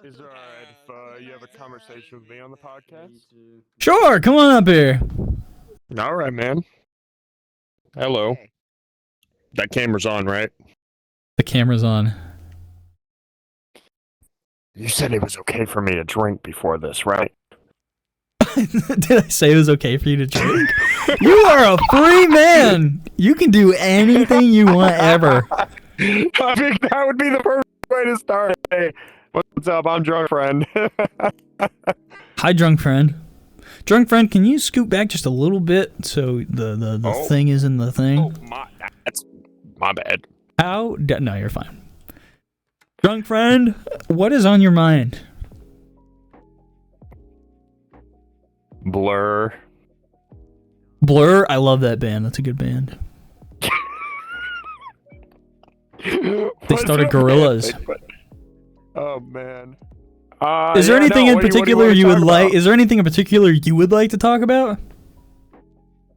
Is it alright if you have a conversation with me on the podcast? Sure, come on up here. Alright, man. Hello. That camera's on, right? The camera's on. You said it was okay for me to drink before this, right? Did I say it was okay for you to drink? You are a free man. You can do anything you want ever. I think that would be the perfect way to start. Hey, what's up? I'm Drunk Friend. Hi, drunk friend. Drunk friend, can you scoot back just a little bit so the thing is in the thing? Oh, that's my bad. No, you're fine. Drunk friend, what is on your mind? Blur. Blur? I love that band. That's a good band. They started Gorillaz. Oh man. Is there anything in particular you would like? Is there anything in particular you would like to talk about?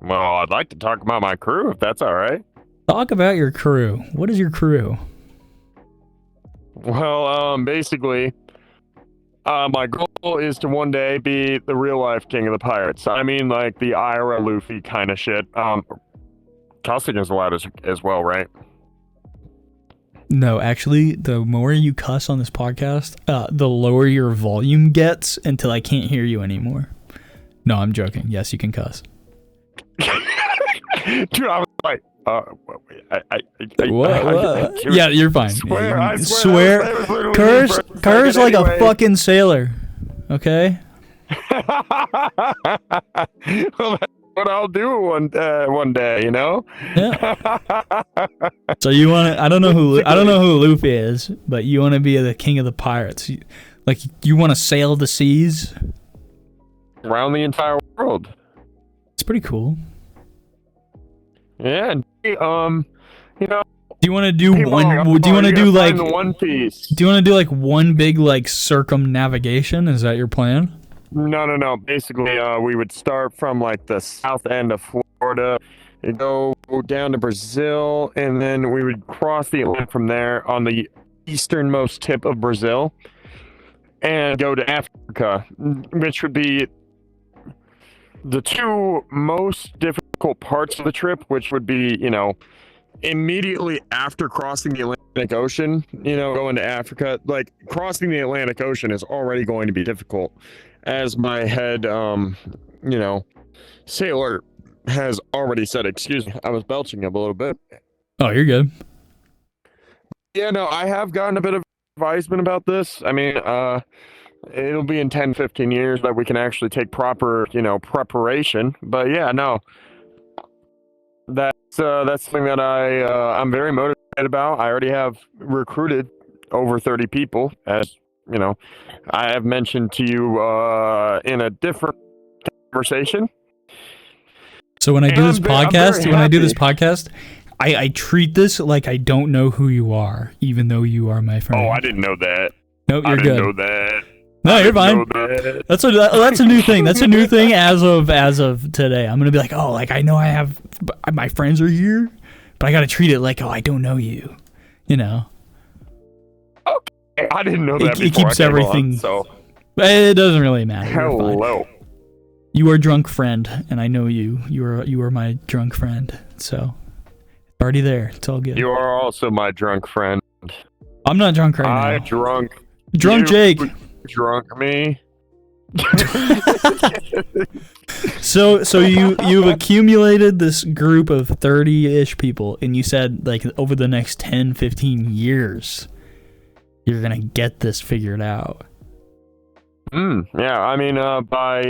Well, I'd like to talk about my crew, if that's all right. Talk about your crew. What is your crew? Well, basically, my goal is to one day be the real life king of the pirates. I mean, like the Ira Luffy kind of shit. Cussing is allowed as well, right? No, actually, the more you cuss on this podcast, the lower your volume gets until I can't hear you anymore. No, I'm joking. Yes, you can cuss. Dude, I was like, what? Yeah, you're fine. I Swear. Curse like a fucking sailor. Okay? Well, that's what I'll do one day, you know? Yeah. So you want to, I don't know who Luffy is, but you want to be the king of the pirates. You want to sail the seas around the entire world. It's pretty cool. Yeah, you know. Do you want to do one? Do you want to do like One Piece? Do you want to do like one big like circumnavigation? Is that your plan? No. Basically, we would start from like the south end of Florida, and go down to Brazil, and then we would cross the Atlantic from there on the easternmost tip of Brazil, and go to Africa, which would be the two most difficult parts of the trip, which would be, you know, immediately after crossing the Atlantic Ocean, you know, going to Africa. Like, crossing the Atlantic Ocean is already going to be difficult, as my head, you know, sailor has already said. Excuse me, I was belching a little bit. Oh, you're good. Yeah, no, I have gotten a bit of advisement about this. I mean, it'll be in 10, 15 years that we can actually take proper, you know, preparation. But yeah, no, that's something that I'm very motivated about. I already have recruited over 30 people, as you know, I have mentioned to you in a different conversation. So when I do this podcast, I treat this like I don't know who you are, even though you are my friend. Oh, I didn't know that. Nope, you're good. I didn't know that. No, you're fine. That's a new thing. That's a new thing as of today. I'm gonna be like, oh, like I know I have my friends are here, but I gotta treat it like, oh, I don't know you. You know. Okay, I didn't know that. It keeps everything. So it doesn't really matter. Hello. You are drunk friend, and I know you. You are my drunk friend. So it's already there. It's all good. You are also my drunk friend. I'm not drunk right now. I'm drunk. Drunk Jake. Drunk me. So you've accumulated this group of 30-ish people, and you said like over the next 10, 15 years, you're gonna get this figured out. Yeah, I mean, by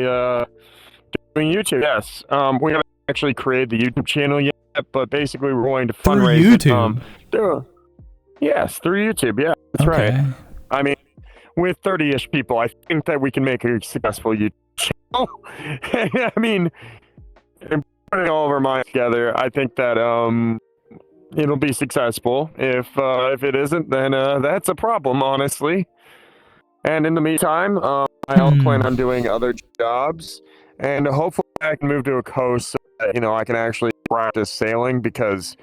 doing YouTube, yes. We haven't actually created the YouTube channel yet, but basically we're going to fundraise. Through YouTube? Yes, through YouTube, yeah, that's right. I mean, with 30-ish people, I think that we can make a successful YouTube channel. I mean, putting all of our minds together, I think that it'll be successful. If it isn't, then that's a problem, honestly. And in the meantime, I also plan on doing other jobs, and hopefully I can move to a coast so that, you know, I can actually practice sailing, because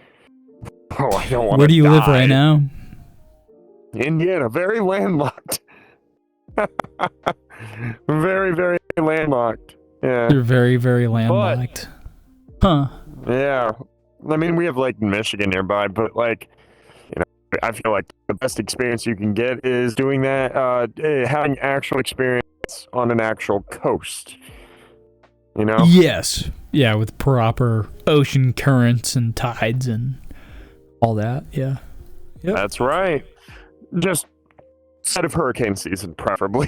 I don't want to. Where do you live right now? Indiana, very landlocked. Very, very landlocked. Yeah. You're very, very landlocked. Huh. Yeah. I mean, we have Lake Michigan nearby, but like, you know, I feel like the best experience you can get is doing that, having actual experience on an actual coast. You know? Yes. Yeah, with proper ocean currents and tides and all that. Yeah. Yep. That's right. Just instead of hurricane season, preferably.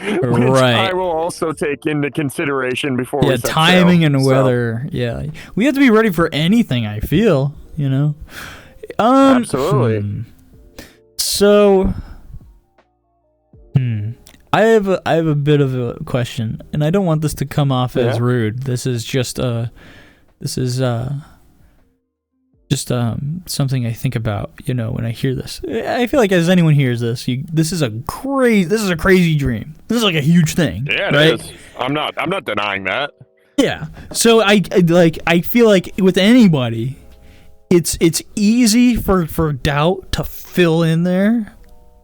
Which Right. I will also take into consideration before we set timing sail, and so. weather. Yeah. We have to be ready for anything, I feel, you know? Absolutely. So, I have a bit of a question, and I don't want this to come off as rude. This is just something I think about, you know, when I hear this. I feel like as anyone hears this, this is a crazy dream. This is like a huge thing. Yeah, it right? is. I'm not denying that. Yeah. So I feel like with anybody, it's easy for doubt to fill in there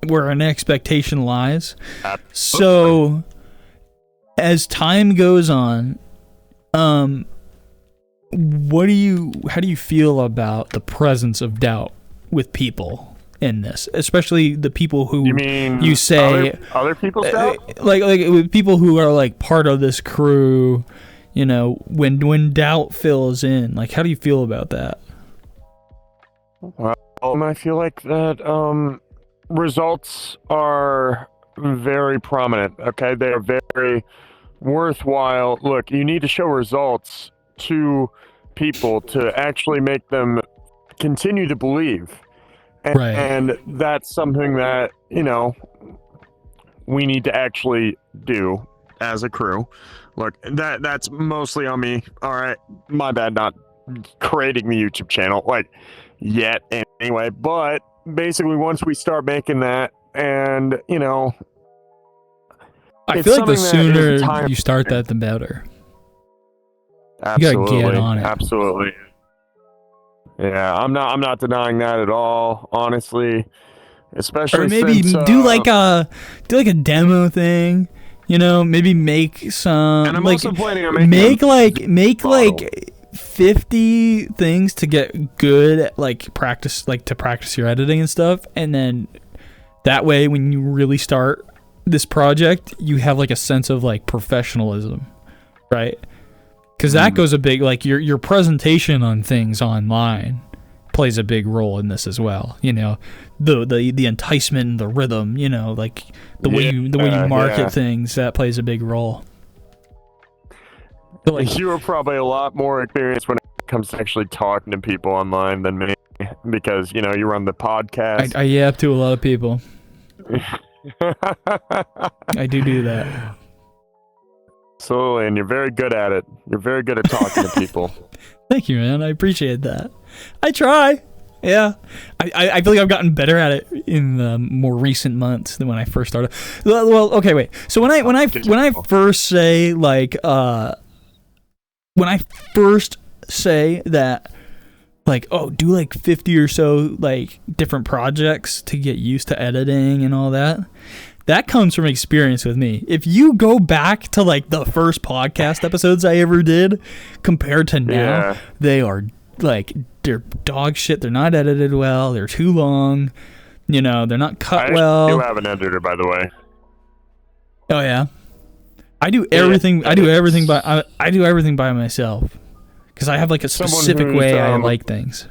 where an expectation lies. Absolutely. So as time goes on, how do you feel about the presence of doubt with people in this, especially the people who you say other people's doubt, like with people who are like part of this crew, you know, when doubt fills in, like how do you feel about that? Well, I feel like that results are very prominent. Okay, they are very worthwhile. Look, you need to show results to people to actually make them continue to believe. And that's something that, you know, we need to actually do as a crew. Look, that's mostly on me. All right, my bad not creating the YouTube channel like yet anyway, but basically once we start making that, and you know, I feel like the sooner you start that, the better. Absolutely. You gotta get on it. Absolutely. Yeah, I'm not denying that at all, honestly. Especially or maybe since, do like a demo thing, you know, maybe make some, and I'm like, also planning on making make 50 things to get good at, like, practice your editing and stuff, and then that way when you really start this project, you have like a sense of like professionalism, right? Because that goes a big, like, your presentation on things online plays a big role in this as well. You know, the enticement and the rhythm, you know, like the way you market things, that plays a big role. But like, you are probably a lot more experienced when it comes to actually talking to people online than me, because, you know, you run the podcast. I yap to a lot of people. I do that. Absolutely, and you're very good at it. You're very good at talking to people. Thank you, man. I appreciate that. I try. Yeah. I feel like I've gotten better at it in the more recent months than when I first started. Well, okay, wait. So when I first say, like, when I first say that, like, oh, do like 50 or so like different projects to get used to editing and all that, that comes from experience with me. If you go back to like the first podcast episodes I ever did compared to now, they are like, they're dog shit. They're not edited well. They're too long. You know, they're not cut well. I do have an editor, by the way. Oh yeah, I do everything. I do everything by myself, because I have like a specific way I like things.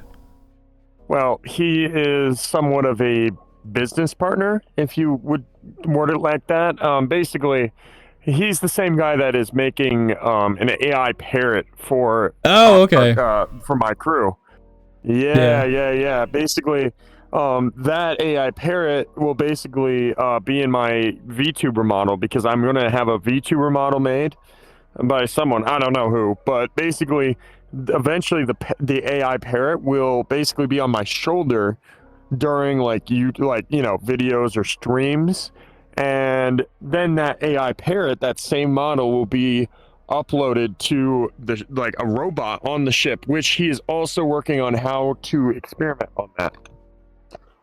Well, he is somewhat of a business partner, if you would word it like that. Basically, he's the same guy that is making an AI parrot for for my crew. Yeah. Basically, that AI parrot will basically be in my VTuber model, because I'm going to have a VTuber model made by someone, I don't know who, but basically eventually the AI parrot will basically be on my shoulder during like videos or streams, and then that AI parrot, that same model, will be uploaded to a robot on the ship, which he is also working on how to experiment on that,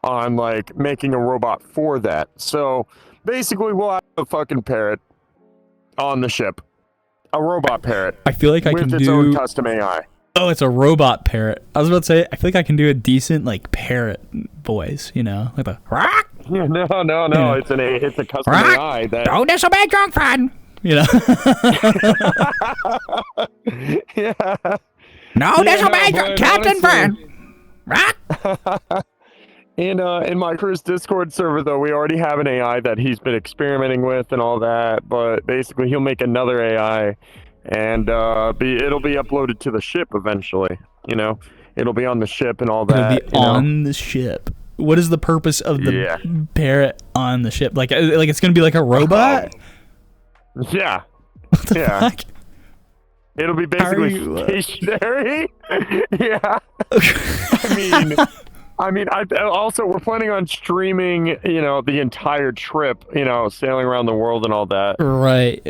on like making a robot for that. So Basically, we'll have a fucking parrot on the ship. A robot parrot. I feel like I can with its do. own custom AI. Oh, it's a robot parrot. I was about to say, I feel like I can do a decent like parrot voice, you know, like the. Yeah, no. Yeah. It's a custom AI that. Don't disobey drunk friend. You know. Yeah. No disobey Captain friend. In my crew's Discord server, though, we already have an AI that he's been experimenting with and all that. But basically, he'll make another AI, and it'll be uploaded to the ship eventually. You know, it'll be on the ship and all that. It'll be on the ship. What is the purpose of the parrot on the ship? Like it's gonna be like a robot? Yeah. What the fuck? It'll be basically stationary. Yeah. I mean, also we're planning on streaming, the entire trip, sailing around the world and all that. Right.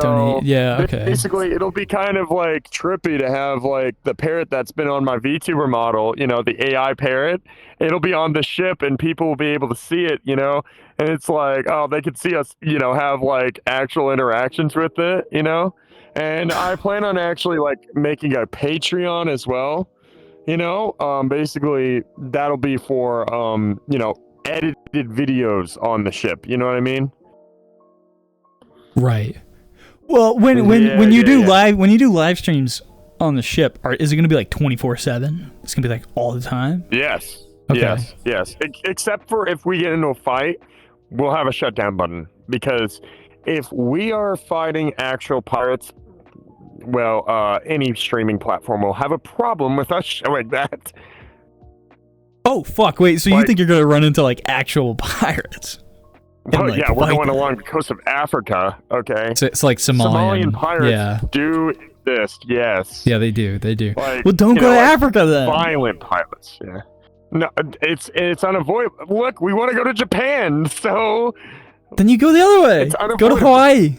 So okay. Basically, it'll be kind of like trippy to have like the parrot that's been on my VTuber model, the AI parrot. It'll be on the ship and people will be able to see it, and it's like, oh, they could see us, have like actual interactions with it, and I plan on actually like making a Patreon as well. Basically that'll be for edited videos on the ship. You know what I mean? Right. Well, when you do live streams on the ship, is it going to be like 24/7? It's going to be like all the time? Yes. Okay. Yes. Except for if we get into a fight, we'll have a shutdown button, because if we are fighting actual pirates, well, any streaming platform will have a problem with us showing that. Oh, fuck. Wait, so you think you're going to run into, like, actual pirates? Oh, yeah, we're going along the coast of Africa, okay? So it's like Somalian pirates do exist, yes. Yeah, they do. Like, well, don't go to Africa, then. Violent pirates, yeah. No, it's unavoidable. Look, we want to go to Japan, so... Then you go the other way. Go to Hawaii.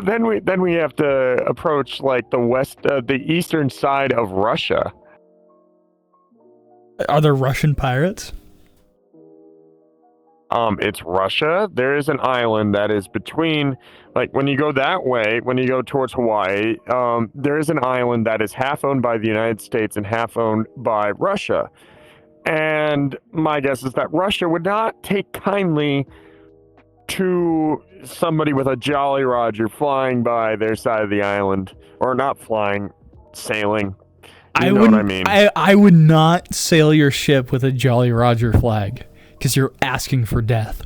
Then we have to approach like the eastern side of Russia. Are there Russian pirates? It's Russia. There is an island that is between, like, when you go that way, when you go towards Hawaii, there is an island that is half owned by the United States and half owned by Russia. And my guess is that Russia would not take kindly to somebody with a Jolly Roger flying by their side of the island, or not flying, sailing. You know what I mean? I would not sail your ship with a Jolly Roger flag, because you're asking for death,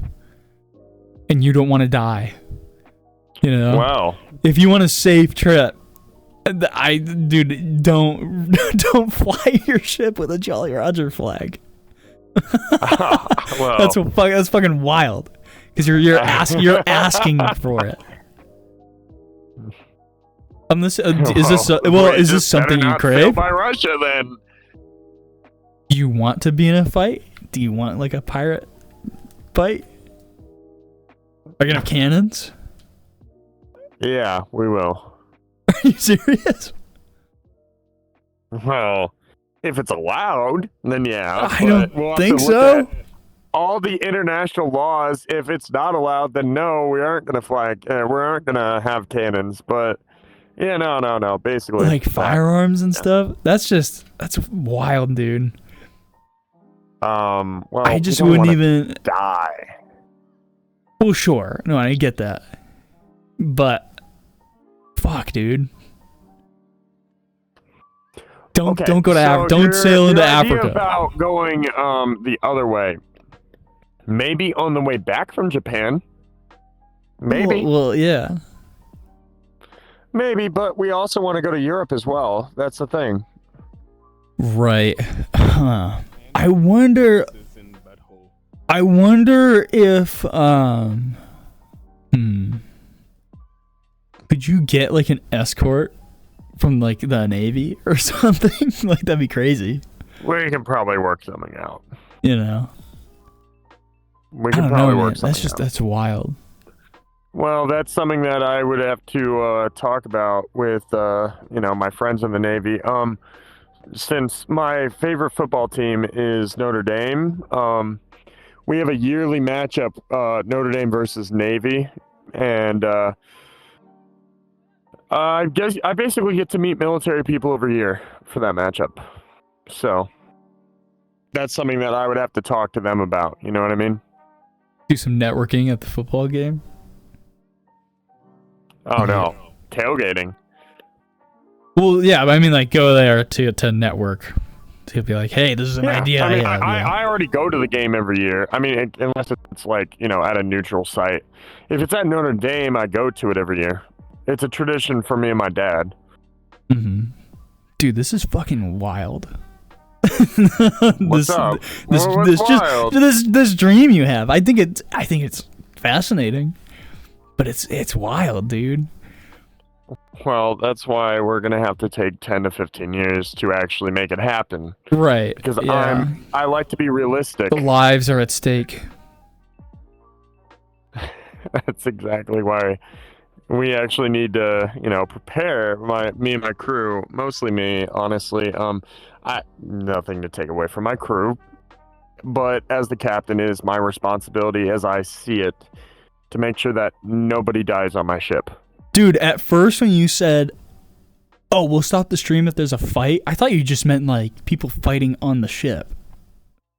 and you don't want to die. Wow. If you want a safe trip, dude, don't fly your ship with a Jolly Roger flag. Well, that's fucking wild. Because you're asking for it. Is this something you crave? By Russia, then. Do you want to be in a fight? Do you want like a pirate fight? Are you gonna have cannons? Yeah, we will. Are you serious? Well, if it's allowed, then yeah. I don't think so. All the international laws, if it's not allowed, then no, we aren't gonna fly. We aren't gonna have cannons. But yeah, no. Basically, like firearms and stuff. That's wild, dude. Well, I just wouldn't even die. Well, sure. No, I get that. But fuck, dude. Don't go to Africa. Don't sail into Africa. About going the other way. Maybe on the way back from Japan. Maybe. Well, yeah. Maybe, but we also want to go to Europe as well. That's the thing. Right. Huh. I wonder if could you get like an escort from like the Navy or something? Like, that'd be crazy. We can probably work something out. We can probably work something out. That's wild. Well, that's something that I would have to talk about with my friends in the Navy. since my favorite football team is Notre Dame, we have a yearly matchup, Notre Dame versus Navy, and I guess I basically get to meet military people every year for that matchup. So that's something that I would have to talk to them about. You know what I mean? Do some networking at the football game. Oh no, tailgating. Well, yeah, but I mean, like, go there to network. To be like, hey, this is an idea. I mean, I have. I already go to the game every year. I mean, unless it's like, at a neutral site. If it's at Notre Dame, I go to it every year. It's a tradition for me and my dad. Mm-hmm. Dude, this is fucking wild. What's up? This dream you have. I think it's fascinating, but it's wild, dude. Well, that's why we're gonna have to take 10 to 15 years to actually make it happen. Right. Because I like to be realistic. The lives are at stake. That's exactly why we actually need to, prepare me and my crew. Mostly me, honestly. Nothing to take away from my crew, but as the captain, it is my responsibility, as I see it, to make sure that nobody dies on my ship. Dude, at first when you said, "Oh, we'll stop the stream if there's a fight," I thought you just meant like people fighting on the ship.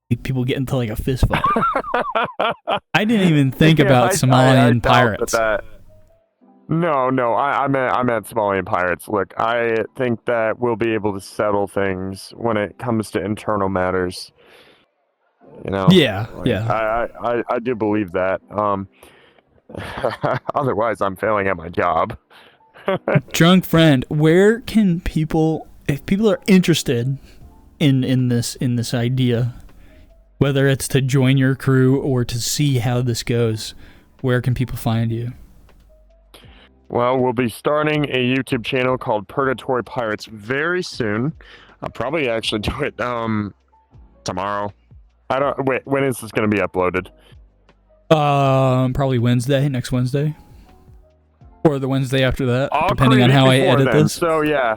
Like, people get into like a fist fight. I didn't even think about Somalian pirates. No, I meant Somalian pirates. Look, I think that we'll be able to settle things when it comes to internal matters. Yeah, like, yeah. I do believe that. Otherwise, I'm failing at my job. Drunk friend, where can people, if people are interested in this idea, whether it's to join your crew or to see how this goes, where can people find you? Well, we'll be starting a YouTube channel called Purgatory Pirates very soon. I'll probably actually do it tomorrow. Wait, when is this going to be uploaded? Probably next Wednesday. Or the Wednesday after that, depending on how I edit this. So yeah,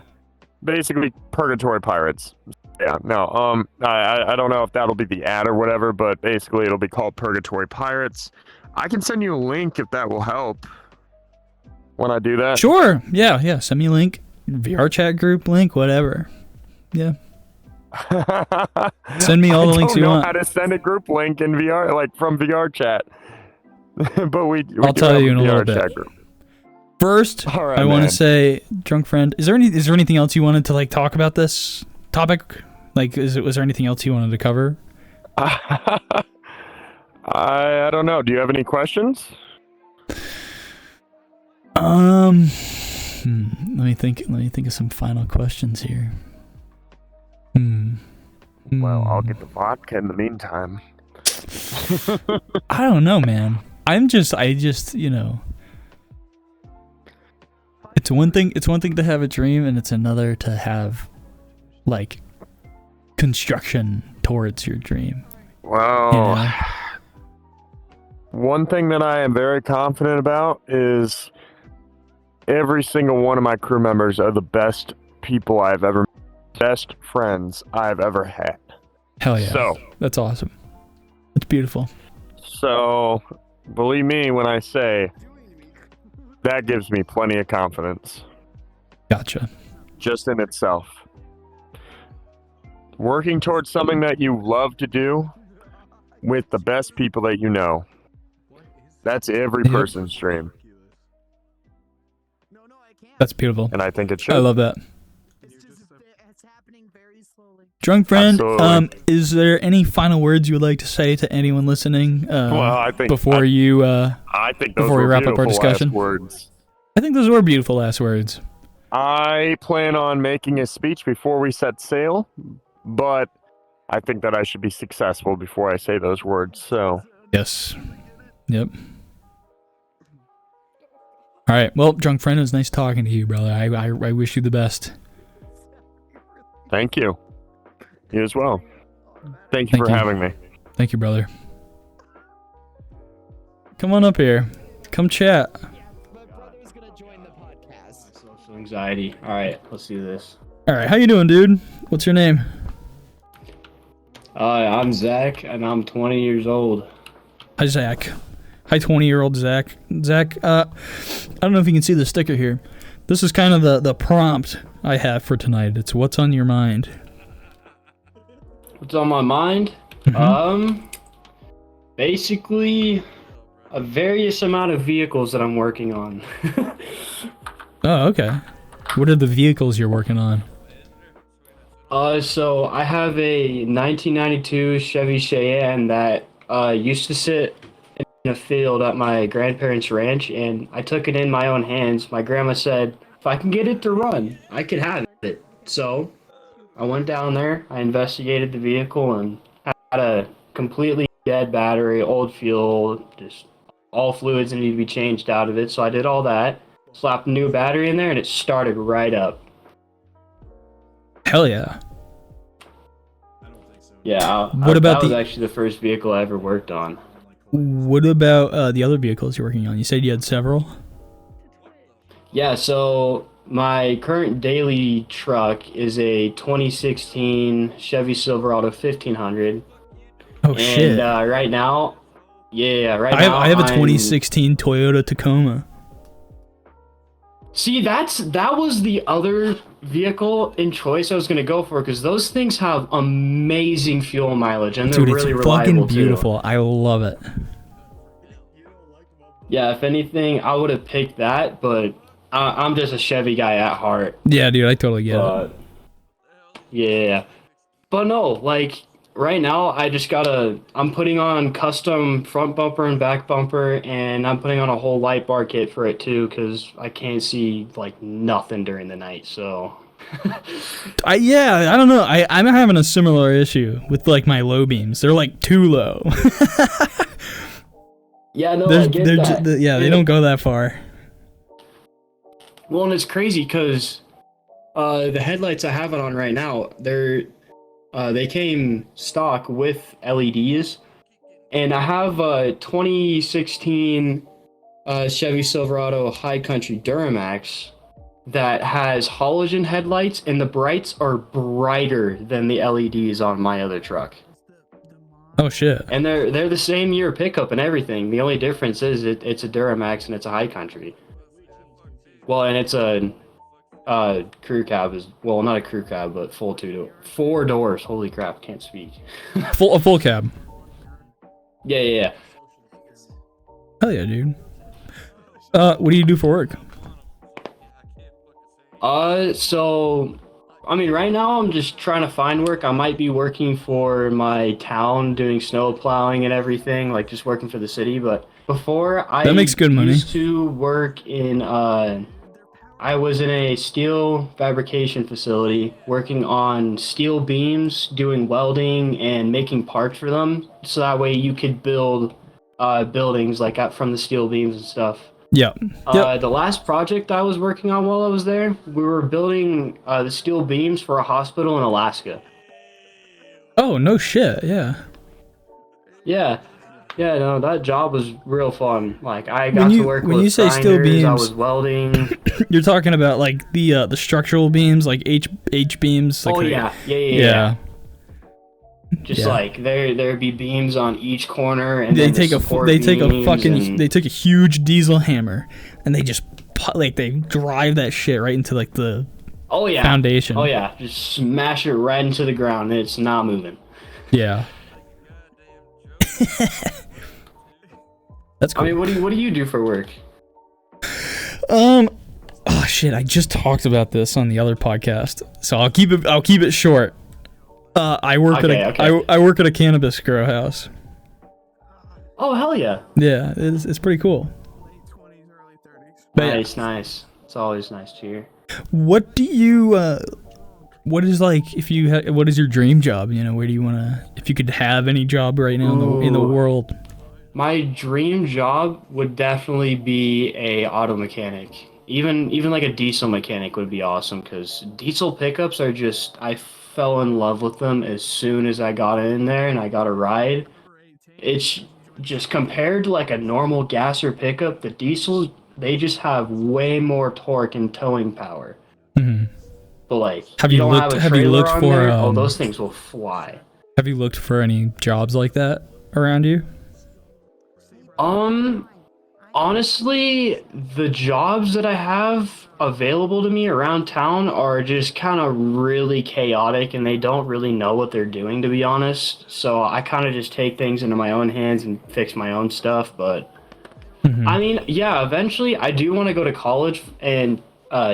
basically Purgatory Pirates. Yeah, no, I don't know if that'll be the ad or whatever, but basically it'll be called Purgatory Pirates. I can send you a link if that will help when I do that. Sure, yeah, send me a link, VR chat group link, whatever. Yeah. Send me all the links you want. I don't know how to send a group link in VR, like from VR chat. But we I'll tell you in a little bit. Group. First, right, I want to say, drunk friend, is there anything else you wanted to like talk about this topic? Like, was there anything else you wanted to cover? I don't know. Do you have any questions? Let me think of some final questions here. Well, I'll get the vodka in the meantime. I don't know, man. I just, it's one thing to have a dream, and it's another to have, like, construction towards your dream. Well, one thing that I am very confident about is every single one of my crew members are the best friends I've ever had. Hell yeah. So, that's awesome. That's beautiful. So, believe me when I say that gives me plenty of confidence. Gotcha. Just in itself. Working towards something that you love to do with the best people that you know. That's every person's dream. That's beautiful. And I think it should. I love that. Drunk friend, is there any final words you would like to say to anyone listening? I think before we wrap up our discussion. Words. I think those were beautiful last words. I plan on making a speech before we set sail, but I think that I should be successful before I say those words. So yes, yep. All right. Well, drunk friend, it was nice talking to you, brother. I wish you the best. Thank you. You as well. Thank you for having me. Thank you, brother. Come on up here. Come chat. My brother's gonna join the podcast. Social anxiety. All right, let's do this. All right, how you doing, dude? What's your name? I'm Zach, and I'm 20 years old. Hi, Zach. Hi, 20-year-old Zach. Zach, I don't know if you can see the sticker here. This is kind of the prompt I have for tonight. It's what's on your mind. What's on my mind? Basically, a various amount of vehicles that I'm working on. Oh, okay. What are the vehicles you're working on? So I have a 1992 Chevy Cheyenne that used to sit in a field at my grandparents' ranch, and I took it in my own hands. My grandma said, if I can get it to run, I could have it. So I went down there, I investigated the vehicle, and had a completely dead battery, old fuel, just all fluids needed to be changed out of it. So I did all that, slapped a new battery in there, and it started right up. Hell yeah. Yeah, What about that was actually the first vehicle I ever worked on. What about the other vehicles you're working on? You said you had several? Yeah, so my current daily truck is a 2016 Chevy Silverado 1500. Oh, shit. And right now, I have a 2016 Toyota Tacoma. See, that was the other vehicle in choice I was gonna go for, because those things have amazing fuel mileage and they're Dude, really it's reliable fucking beautiful. too. I love it. Yeah, if anything, I would have picked that, but I'm just a Chevy guy at heart. Yeah, dude, I totally get it. Yeah, but no, like right now, I'm putting on custom front bumper and back bumper, and I'm putting on a whole light bar kit for it too, because I can't see like nothing during the night. So, I don't know. I'm having a similar issue with like my low beams. They're like too low. yeah, no, I get that. They don't go that far. Well, and it's crazy because the headlights I have it on right now, they came stock with LEDs, and I have a 2016 Chevy Silverado High Country Duramax that has halogen headlights, and the brights are brighter than the LEDs on my other truck. Oh shit! And they're the same year pickup and everything. The only difference is it's a Duramax and it's a High Country. Well, and it's a crew cab is, well, not a crew cab, but four doors. Holy crap, can't speak. A full cab. Yeah. Hell yeah, dude. What do you do for work? So, I mean, right now I'm just trying to find work. I might be working for my town doing snow plowing and everything, like just working for the city. But before, that makes good money. Used to work in I was in a steel fabrication facility working on steel beams, doing welding and making parts for them. So that way you could build buildings like out from the steel beams and stuff. Yeah. The last project I was working on while I was there, we were building the steel beams for a hospital in Alaska. Oh, no shit. Yeah. Yeah, no, that job was real fun. Like I got to work with when you say grinders, steel beams, I was welding. You're talking about like the structural beams, like H beams. Like yeah. Just like there'd be beams on each corner, and they then take a huge diesel hammer, and they just they drive that shit right into like the foundation. Oh yeah, just smash it right into the ground, and it's not moving. Yeah. That's cool. I mean, what do you do for work? Oh shit! I just talked about this on the other podcast, so I'll keep it short. I work I work at a cannabis grow house. Oh hell yeah! Yeah, it's pretty cool. Nice. It's always nice to hear. What do you what is like what is your dream job? You know, where do you want to, if you could have any job right now in the world? My dream job would definitely be a auto mechanic. Even like a diesel mechanic would be awesome, because diesel pickups are just, I fell in love with them as soon as I got in there and I got a ride. It's just compared to like a normal gasser pickup, the diesels, they just have way more torque and towing power. Mm-hmm. But like, Have you you don't looked- have a have you trailer looked on for, there, oh, those things will fly. Have you looked for any jobs like that around you? Honestly, the jobs that I have available to me around town are just kind of really chaotic and they don't really know what they're doing, to be honest. So I kind of just take things into my own hands and fix my own stuff. But I mean, yeah, eventually I do want to go to college and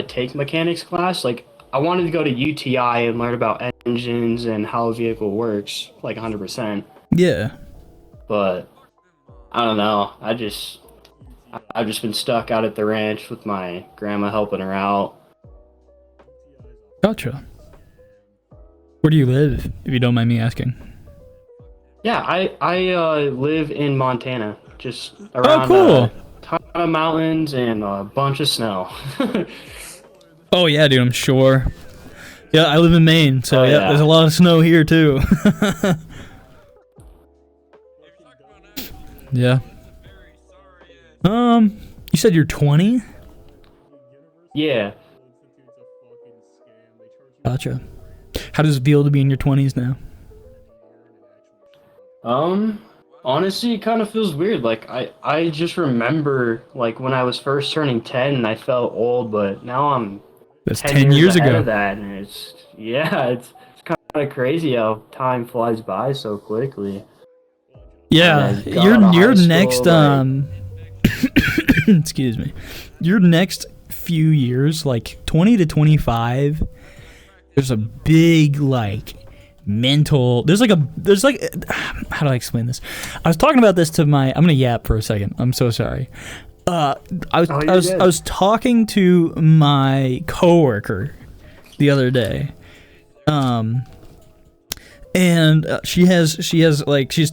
take mechanics class. Like, I wanted to go to UTI and learn about engines and how a vehicle works, like 100%. Yeah. But I don't know. I've just been stuck out at the ranch with my grandma helping her out. Gotcha. Where do you live, if you don't mind me asking? Yeah, I live in Montana, just around cool. a ton of mountains and a bunch of snow. Oh yeah, dude, I'm sure. Yeah, I live in Maine, so Oh, yeah, yeah. there's a lot of snow here too. Yeah. You said you're 20? Yeah. Gotcha. How does it feel to be in your 20s now? Honestly, it kind of feels weird. Like, I just remember, like, when I was first turning 10 and I felt old, but now I'm That's 10 10 years ahead ago. of that, and it's kind of crazy how time flies by so quickly. Yeah, Like, I got out of your high next school, like- excuse me. Your next few years, like 20 to 25, there's a big like mental there's like how do I explain this? I was talking about this to I'm gonna yap for a second. I'm so sorry. I was talking to my coworker the other day. And she has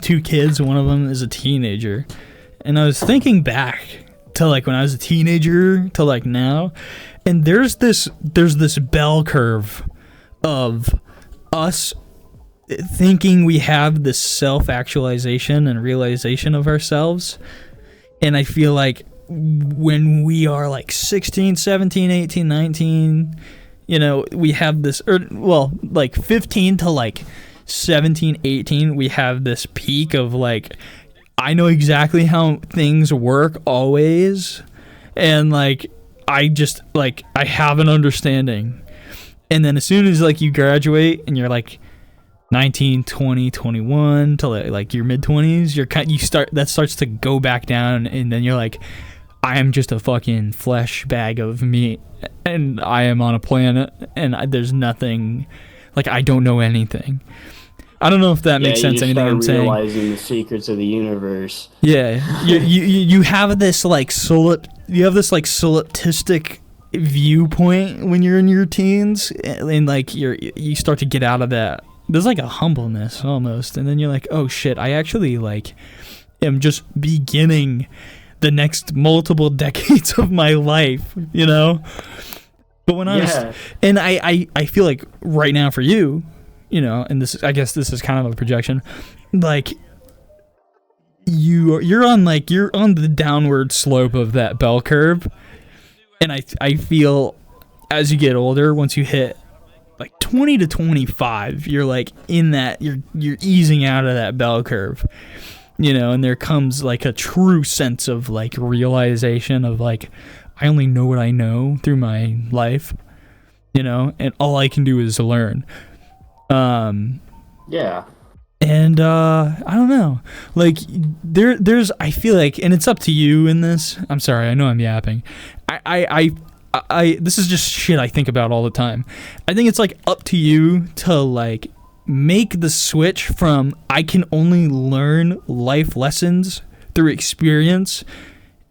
two kids. One of them is a teenager, and I was thinking back to like when I was a teenager to like now, and there's this bell curve of us thinking we have this self-actualization and realization of ourselves, and I feel like when we are like 16, 17, 18, 19, you know, we have this, like 15 to like 17, 18, we have this peak of like, I know exactly how things work always, and like I just like I have an understanding. And then as soon as like you graduate and you're like 19, 20, 21 to like your mid 20s, that starts to go back down, and then you're like, I am just a fucking flesh bag of meat, and I am on a planet, and there's nothing, like I don't know anything. I don't know if that makes sense. Anything I'm saying. Realizing the secrets of the universe. Yeah, you have this like solipsistic viewpoint when you're in your teens, and like you start to get out of that. There's like a humbleness almost, and then you're like, oh shit, I actually like am just beginning the next multiple decades of my life, you know. But when I was, and I feel like right now for you, you know, and I guess this is kind of a projection, like you're on the downward slope of that bell curve, and I feel as you get older, once you hit like 20 to 25, you're like in that you're easing out of that bell curve, you know, and there comes like a true sense of like realization of like, I only know what I know through my life, you know, and all I can do is learn. Yeah. And I don't know, like there's I feel like, and it's up to you in this. I'm sorry, I know I'm yapping. I this is just shit I think about all the time. I think it's like up to you to like make the switch from I can only learn life lessons through experience,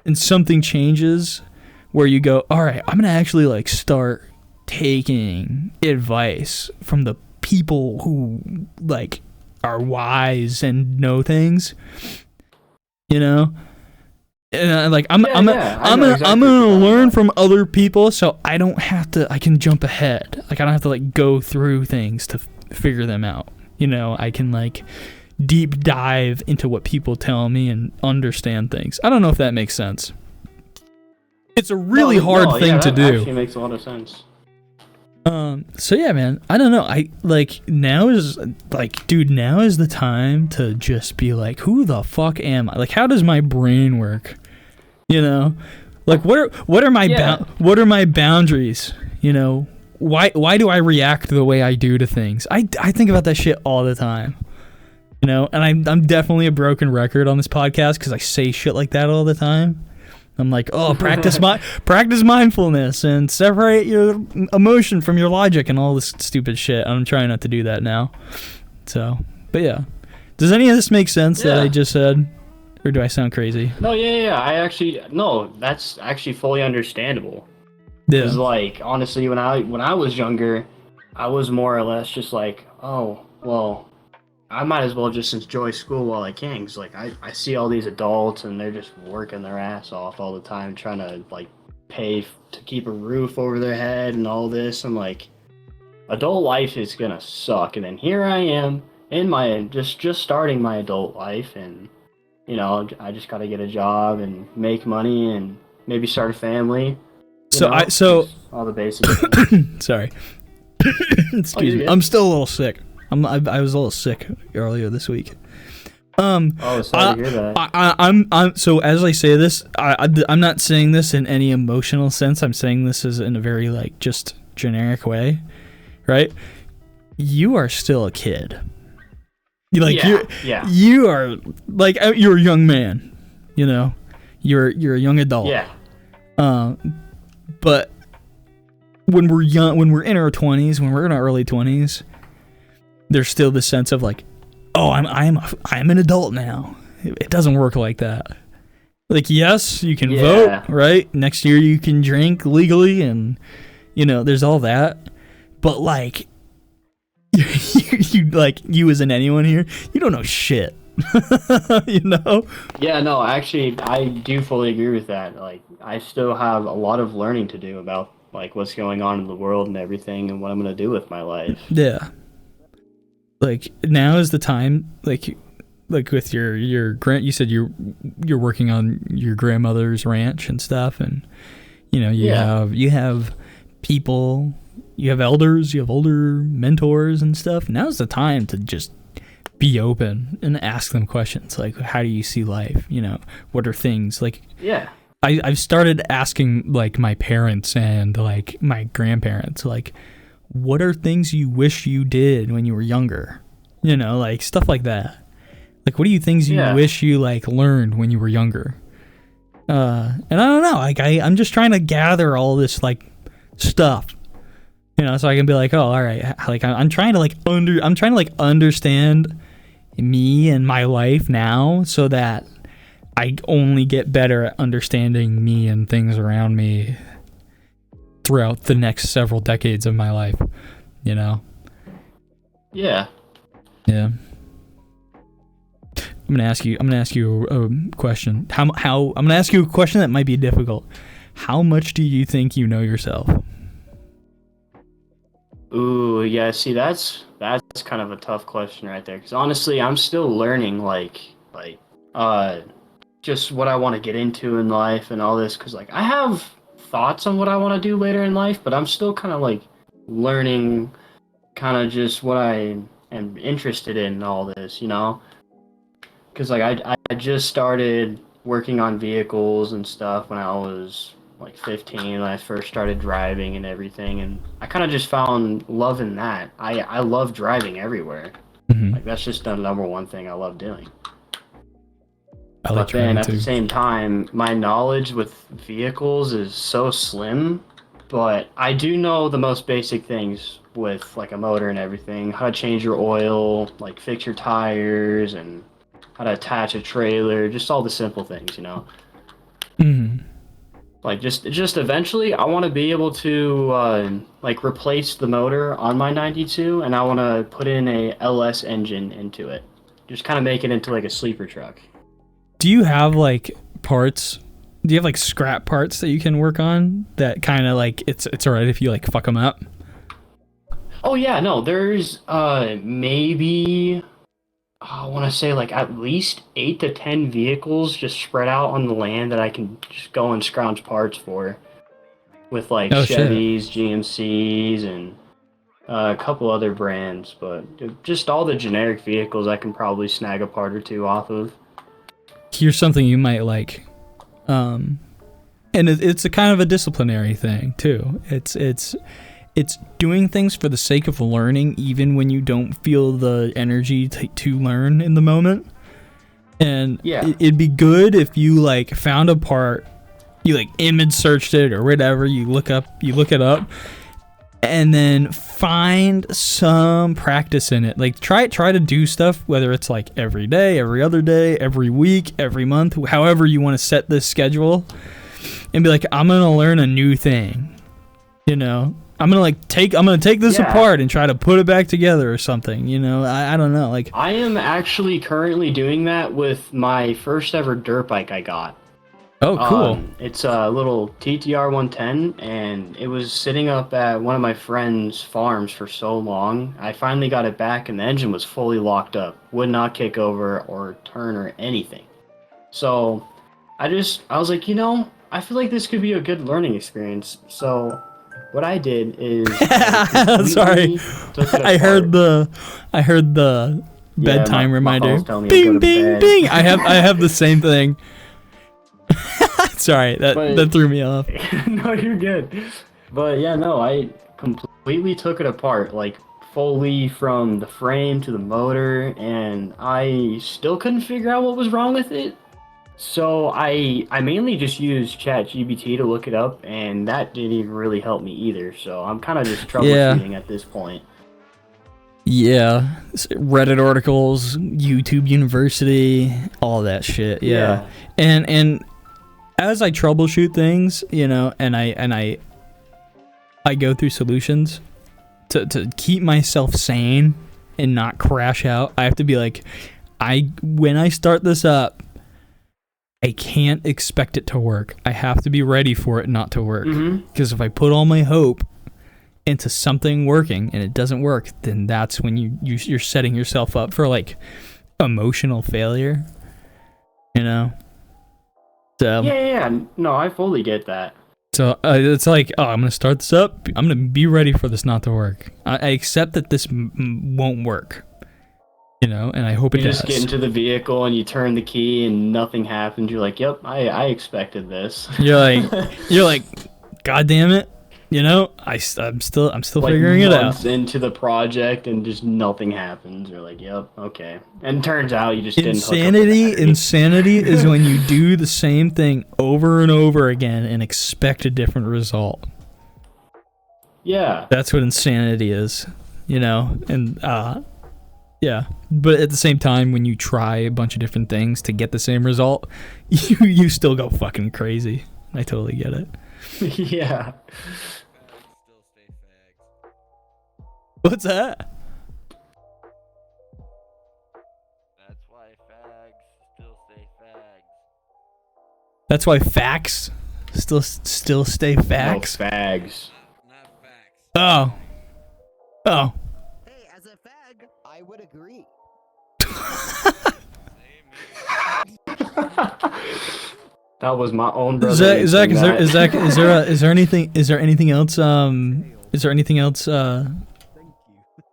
and something changes where you go, all right, I'm gonna actually like start taking advice from the people who like are wise and know things, you know. And like I'm gonna learn from other people, so I don't have to. I can jump ahead. Like I don't have to like go through things to figure them out. You know, I can like deep dive into what people tell me and understand things. I don't know if that makes sense. It's a really hard thing to do. Actually makes a lot of sense. So yeah, man, I don't know. I like now is like, dude, now is the time to just be like, who the fuck am I? Like, how does my brain work? You know, like what are my what are my boundaries? You know, why do I react the way I do to things? I think about that shit all the time. You know, and I'm definitely a broken record on this podcast because I say shit like that all the time. I'm like, oh, practice mindfulness and separate your emotion from your logic and all this stupid shit. I'm trying not to do that now. So, but yeah. Does any of this make sense that I just said? Or do I sound crazy? No, no, that's actually fully understandable. Yeah. Because, like, honestly, when I was younger, I was more or less just like, oh, well, I might as well just enjoy school while I can. Because, like, I see all these adults and they're just working their ass off all the time trying to, like, pay to keep a roof over their head and all this. I'm like, adult life is gonna suck. And then here I am in my, just starting my adult life. And, you know, I just gotta get a job and make money and maybe start a family. So all the basics. Sorry. Excuse me. I'm still a little sick. I was a little sick earlier this week. Sorry to hear that. I'm so as I say this, I'm not saying this in any emotional sense. I'm saying this as in a very like just generic way, right? You are still a kid. You are like you're a young man. You know, you're a young adult. Yeah. But when we're young, when we're in our 20s, when we're in our early 20s, there's still this sense of like, oh, I'm an adult now. It doesn't work like that. Like, yes, you can vote, right? Next year you can drink legally, and you know, there's all that. But like, you as in anyone here, you don't know shit. You know? Yeah, no, actually, I do fully agree with that. Like, I still have a lot of learning to do about like what's going on in the world and everything, and what I'm gonna do with my life. Yeah. Like, now is the time. Like with your grand, you said you're working on your grandmother's ranch and stuff, and you know you have people, you have elders, you have older mentors and stuff. Now's the time to just be open and ask them questions like, how do you see life? You know, what are things like? Yeah. I've started asking like my parents and like my grandparents, like, what are things you wish you did when you were younger? You know, like stuff like that. Like, what are things you wish you like learned when you were younger? And I don't know, like I'm just trying to gather all this like stuff, you know, so I can be like, oh, all right, like I'm trying to understand me and my life now, so that I only get better at understanding me and things around me throughout the next several decades of my life, you know? Yeah. Yeah. I'm gonna ask you a question. I'm gonna ask you a question that might be difficult. How much do you think you know yourself? Ooh, yeah. See, that's kind of a tough question right there. Because honestly, I'm still learning, just what I want to get into in life and all this. Because like I have thoughts on what I want to do later in life, but I'm still kind of like learning, kind of just what I am interested in and all this, you know. Because like I just started working on vehicles and stuff when I was like 15 when I first started driving and everything, and I kind of just found love in that. I love driving everywhere. Mm-hmm. Like that's just the number one thing I love doing. But then at the same time, my knowledge with vehicles is so slim, but I do know the most basic things with like a motor and everything, how to change your oil, like fix your tires, and how to attach a trailer, just all the simple things, you know. Mm-hmm. Like just eventually, I want to be able to like replace the motor on my 92, and I want to put in a LS engine into it, just kind of make it into like a sleeper truck. Do you have like parts? Do you have like scrap parts that you can work on that kind of like it's alright if you like fuck them up? Oh yeah, no, there's maybe I want to say like at least 8 to 10 vehicles just spread out on the land that I can just go and scrounge parts for. with like Oh, shit. Chevys, GMCs, and a couple other brands, but just all the generic vehicles I can probably snag a part or two off of. Here's something you might like. And it's a kind of a disciplinary thing too. It's doing things for the sake of learning, even when you don't feel the energy to learn in the moment. And Yeah. it'd be good if you like found a part, you like image searched it or whatever. You look it up, and then find some practice in it. Like try to do stuff, whether it's like every day, every other day, every week, every month, however you want to set this schedule. And be like, I'm gonna learn a new thing, you know. I'm gonna take this apart and try to put it back together or something, you know. I don't know, like I am actually currently doing that with my first ever dirt bike I got. oh cool. It's a little TTR 110, and it was sitting up at one of my friend's farms for so long. I finally got it back, and the engine was fully locked up, would not kick over or turn or anything. So I was like, you know, I feel like this could be a good learning experience. So what I did is Sorry, I heard the bedtime reminder. Bing bing bing. I have the same thing. Sorry, that threw me off. No, you're good. But yeah, no, I completely took it apart, like fully from the frame to the motor, and I still couldn't figure out what was wrong with it. So I mainly just used ChatGPT to look it up, and that didn't even really help me either. So I'm kind of just troubleshooting at this point. Yeah, Reddit articles, YouTube University, all that shit. Yeah. And as I troubleshoot things, you know, and I go through solutions to keep myself sane and not crash out. I have to be like, when I start this up, I can't expect it to work. I have to be ready for it not to work. Because if I put all my hope into something working and it doesn't work, then that's when you're setting yourself up for like emotional failure. You know? So Yeah. No, I fully get that. So it's like, oh, I'm gonna start this up. I'm gonna be ready for this not to work. I accept that this won't work. You know, and I hope it does. You just get into the vehicle and you turn the key and nothing happens. You're like, yep, I expected this. You're like, God damn it. You know, I'm still like figuring it out. Months into the project and just nothing happens. You're like, yep, okay. And turns out you just didn't hook up the battery. Insanity is when you do the same thing over and over again and expect a different result. Yeah. That's what insanity is, you know, and yeah, but at the same time, when you try a bunch of different things to get the same result, you still go fucking crazy. I totally get it. Yeah. What's that? That's why fags still stay fags. That's why facts still stay facts. No, fags. Not facts. Oh. Hey, as a fag, I would agree. That was my own brother. Zach, is there anything else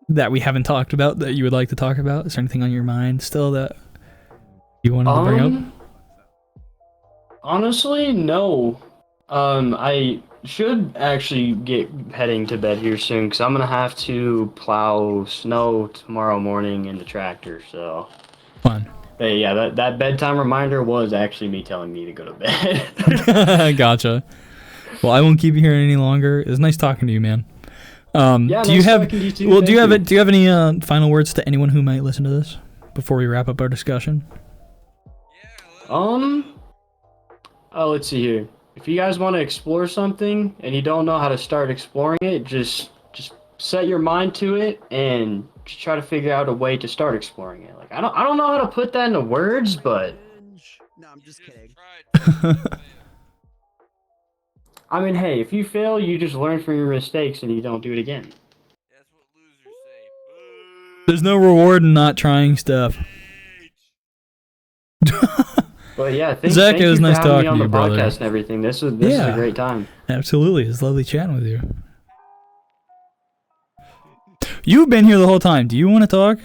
that we haven't talked about that you would like to talk about? Is there anything on your mind still that you wanted to bring up? Honestly, no. I should actually get heading to bed here soon because I'm gonna have to plow snow tomorrow morning in the tractor. So Fun. But yeah, that bedtime reminder was actually me telling me to go to bed. Gotcha. Well, I won't keep you here any longer. It was nice talking to you, man. Yeah, do you have talking to you too. well? Thank Do you have any final words to anyone who might listen to this before we wrap up our discussion? Oh, let's see here. If you guys want to explore something and you don't know how to start exploring it, just set your mind to it and just try to figure out a way to start exploring it. Like I don't know how to put that into words, but No, I'm just kidding. I mean, hey, if you fail, you just learn from your mistakes and you don't do it again. That's what losers say. There's no reward in not trying stuff. But yeah, Zach, thank it was you nice for having me talking on to the you, brother. podcast and everything. This is a great time. Absolutely. It's lovely chatting with you. You've been here the whole time. Do you want to talk?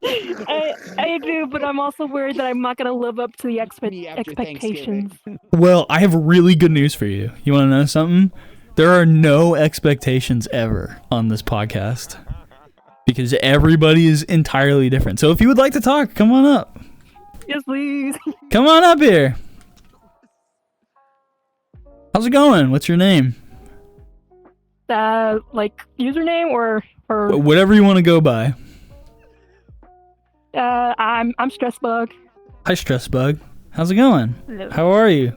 I do, but I'm also worried that I'm not gonna live up to the Me after expectations. Well, I have really good news for you. You want to know something? There are no expectations ever on this podcast because everybody is entirely different. So if you would like to talk, come on up. Yes, please. Come on up here. How's it going? What's your name? Like username or Whatever you want to go by. I'm Stressbug. Hi, Stressbug. How's it going? Hello. How are you?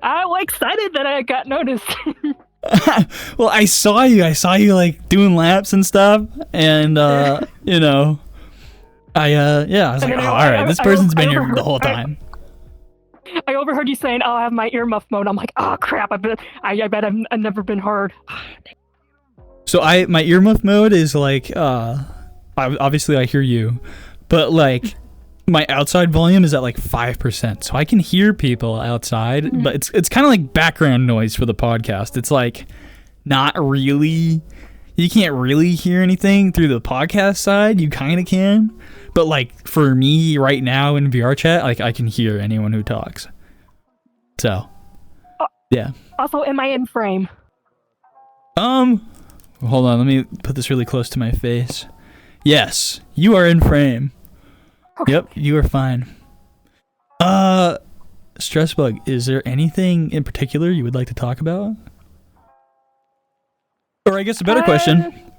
I'm excited that I got noticed. Well, I saw you. I saw you like doing laps and stuff, and you know, I was like, And oh, then all I- right, this I- person's I been here overheard- the whole time. I overheard you saying, "Oh, I have my earmuff mode." I'm like, "Oh crap! I bet I've never been heard." So my earmuff mode is like obviously I hear you, but like my outside volume is at like 5%, so I can hear people outside, but it's kind of like background noise for the podcast. It's like not really, you can't really hear anything through the podcast side. You kind of can, but like for me right now in VR chat, like I can hear anyone who talks. So yeah. Also, am I in frame? Hold on, let me put this really close to my face. Yes, you are in frame. Okay. Yep, you are fine. Stressbug, is there anything in particular you would like to talk about? Or I guess a better question,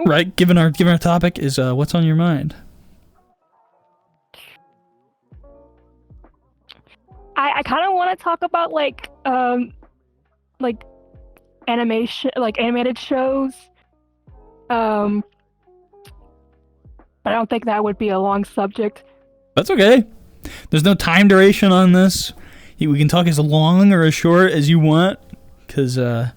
right? Given our topic is what's on your mind? I kind of want to talk about like animation, like animated shows. But I don't think that would be a long subject. That's okay. There's no time duration on this. We can talk as long or as short as you want, because there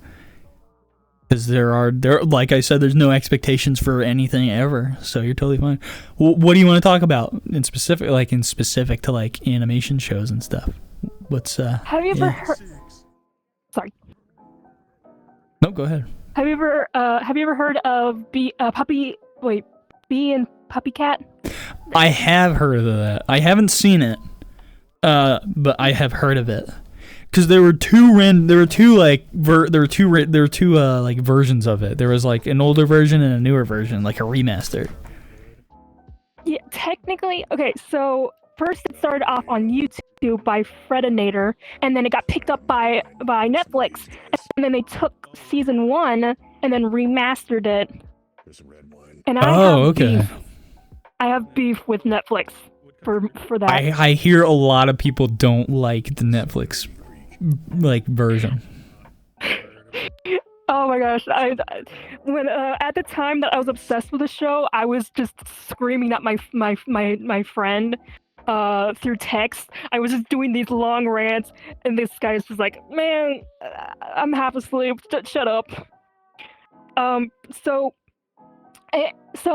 like I said, there's no expectations for anything ever, so you're totally fine. What do you want to talk about in specific to like animation shows and stuff? What's Have you ever heard? Sorry. No, go ahead. Have you ever heard of Bee and PuppyCat? I have heard of that. I haven't seen it, but I have heard of it. Because there were two versions of it. There was like an older version and a newer version, like a remaster. Yeah, technically. Okay, so first it started off on YouTube by Fredinator, and then it got picked up by Netflix, and then they took season 1 and then remastered it. And I have beef with Netflix for that. I hear a lot of people don't like the Netflix version. Oh my gosh! When at the time that I was obsessed with the show, I was just screaming at my friend through text. I was just doing these long rants, and this guy is just like, "Man, I'm half asleep. Shut up." So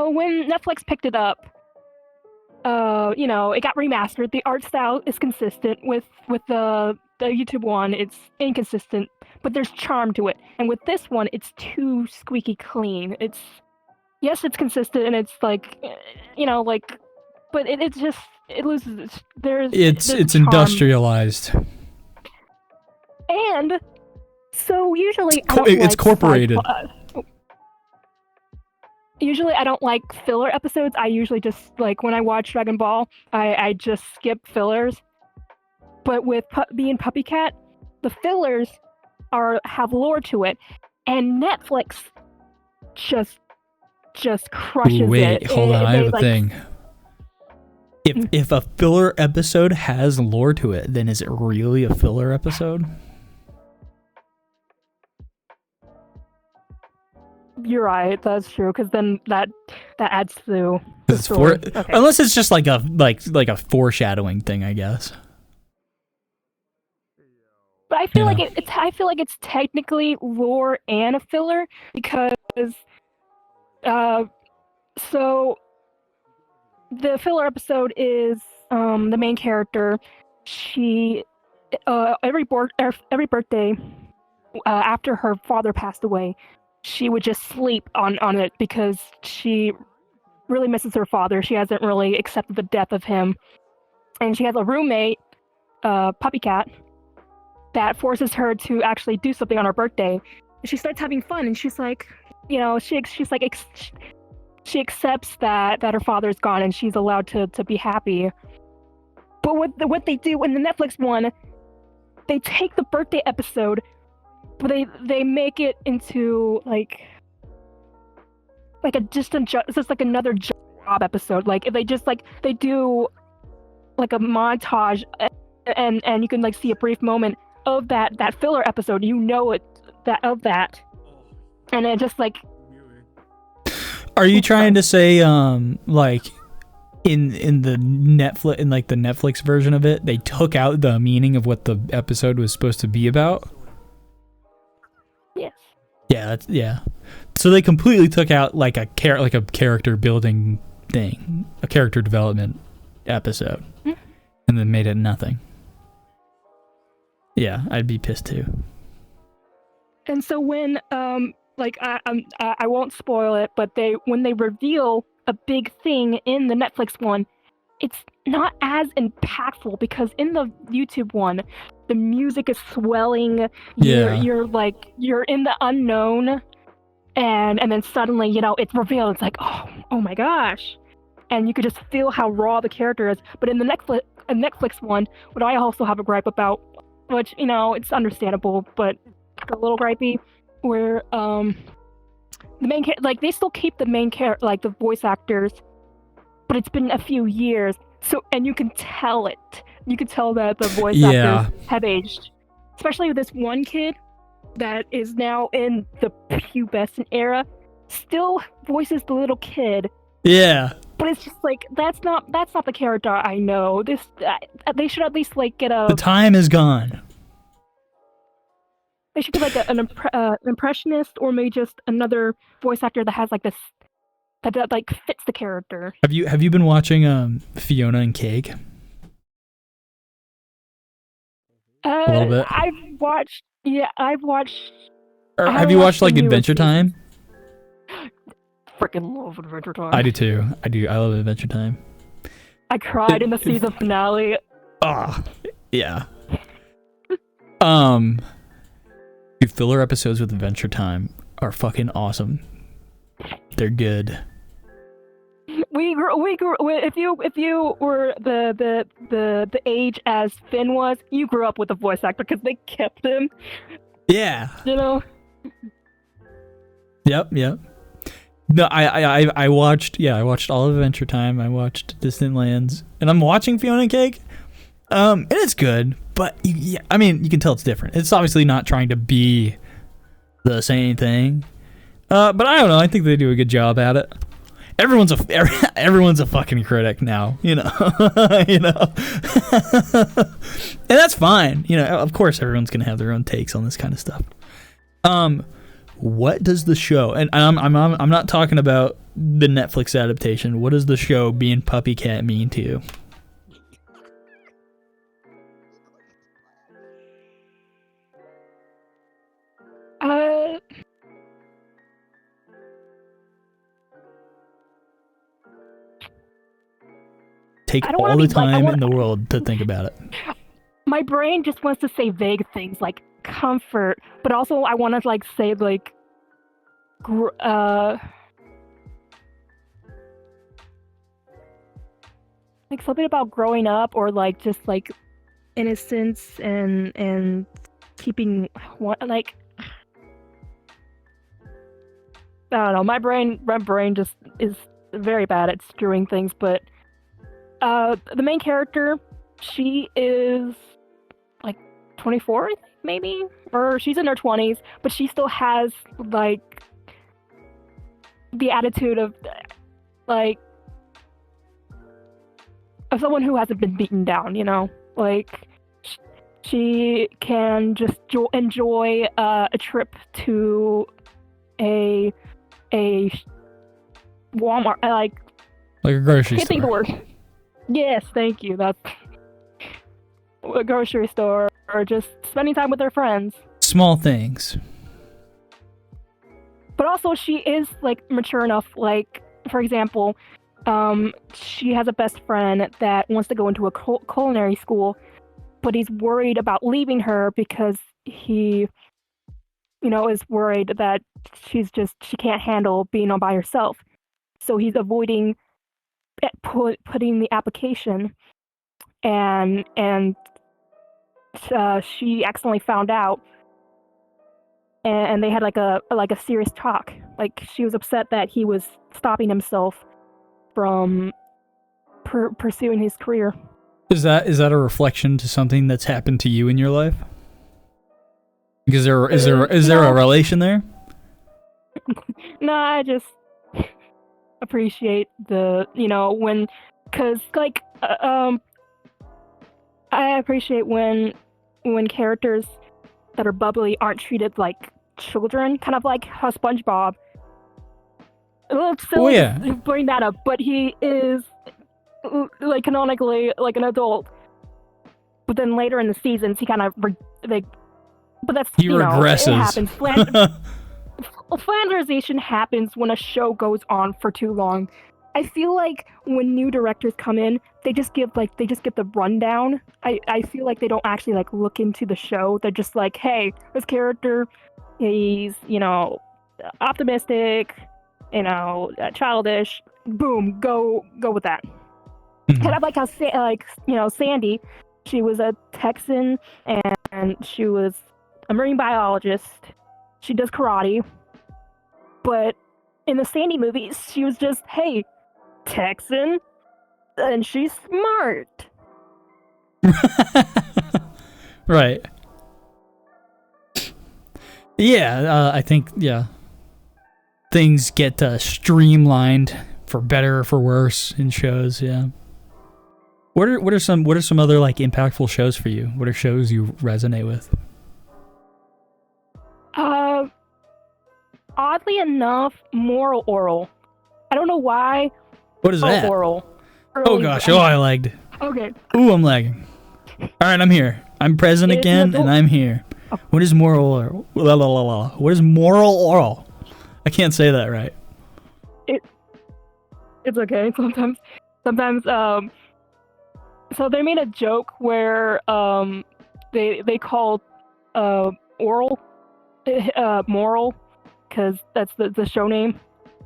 when Netflix picked it up, it got remastered. The art style is consistent with the YouTube one. It's inconsistent, but there's charm to it. And with this one, it's too squeaky clean. It's consistent, and it's like, but it loses. There's charm. Industrialized. And so usually It's corporated. Usually I don't like filler episodes. I usually just, like, when I watch Dragon Ball, I just skip fillers. But with being PuppyCat, the fillers have lore to it, and Netflix just crushes it. Wait, hold on, I have a thing. If a filler episode has lore to it, then is it really a filler episode? You're right. That's true. Because then that adds to the story. Okay. Unless it's just like a foreshadowing thing, I guess. But I feel like it's technically lore and a filler because so the filler episode is the main character she every birthday after her father passed away, she would just sleep on it because she really misses her father. She hasn't really accepted the death of him, and she has a roommate, PuppyCat, that forces her to actually do something on her birthday. She starts having fun, and she's like, she accepts that her father's gone, and she's allowed to be happy. But what they do in the Netflix one, they take the birthday episode, but they make it into like just another job episode. Like they do like a montage, and you can like see a brief moment of that filler episode. And it just like. Are you trying to say like in the Netflix version of it, they took out the meaning of what the episode was supposed to be about? Yes. Yeah. So they completely took out like a character building thing, a character development episode, and then made it nothing. Yeah, I'd be pissed too. And so when I won't spoil it, but when they reveal a big thing in the Netflix one, it's not as impactful because in the YouTube one, the music is swelling. Yeah. You're in the unknown, and then suddenly, it's revealed. It's like, oh my gosh. And you could just feel how raw the character is. But in the Netflix one, what I also have a gripe about, which, it's understandable, but a little gripey, where the main they still keep the main character, like the voice actors, but it's been a few years, so and you can tell it. You can tell that the voice actors have aged, especially with this one kid that is now in the pubescent era, still voices the little kid. Yeah. But it's just like that's not the character I know. They should at least like get a. The time is gone. They should get like an impressionist, or maybe just another voice actor that has like this that like fits the character. Have you been watching Fiona and Cake? A little bit. I've watched. Or have you watched like Adventure Time? Freaking love Adventure Time. I do too. I love Adventure Time. I cried in the season finale. Yeah. Dude, filler episodes with Adventure Time are fucking awesome. They're good. We grew. If you were the age as Finn was, you grew up with the voice actor because they kept him. Yeah. Yep. No, I watched all of Adventure Time. I watched Distant Lands, and I'm watching Fiona and Cake. And it's good, but you can tell it's different. It's obviously not trying to be the same thing. But I don't know. I think they do a good job at it. Everyone's a fucking critic now, and that's fine. Of course, everyone's gonna have their own takes on this kind of stuff. What does the show? And I'm not talking about the Netflix adaptation. What does the show being PuppyCat mean to you? Take all the time in the world to think about it. My brain just wants to say vague things like comfort, but also I want to say like something about growing up, or just innocence and keeping like, I don't know. My brain just is very bad at screwing things, but the main character, she is 24, maybe, or she's in her 20s, but she still has the attitude of of someone who hasn't been beaten down, she can just enjoy a trip to a Walmart, like a grocery store. Can't think of the word. Yes, thank you. a grocery store or just spending time with her friends. Small things. But also, she is like mature enough. Like, for example, she has a best friend that wants to go into a culinary school, but he's worried about leaving her because he, is worried that she can't handle being all by herself. So he's avoiding putting the application, and she accidentally found out, and they had like a serious talk. Like, she was upset that he was stopping himself from pursuing his career. Is that a reflection to something that's happened to you in your life? Is there a relation there? No, I just appreciate because I appreciate when characters that are bubbly aren't treated like children, kind of like how SpongeBob. A little silly to bring that up, but he is like canonically like an adult. But then later in the seasons, he kind of but that's regresses. It happens. Flanderization happens when a show goes on for too long. I feel like when new directors come in, they just give the rundown. I feel like they don't actually like look into the show. They're just like, hey, this character, he's optimistic, childish. Boom, go with that. Mm-hmm. Kind of like how Sandy, she was a Texan and she was a marine biologist. She does karate, but in the Sandy movies, she was just, hey, Texan, and she's smart. Right. Yeah, I think things get streamlined for better or for worse in shows. Yeah. What are some other like impactful shows for you? What are shows you resonate with? Oddly enough, Moral Orel. I don't know why. What is that? Oral. Oh gosh! I lagged. Okay. Ooh, I'm lagging. All right, I'm here. I'm present again, and I'm here. What is Moral Orel? What is Moral Orel? I can't say that right. It's okay. Sometimes. So they made a joke where they called Oral Moral, because that's the show name.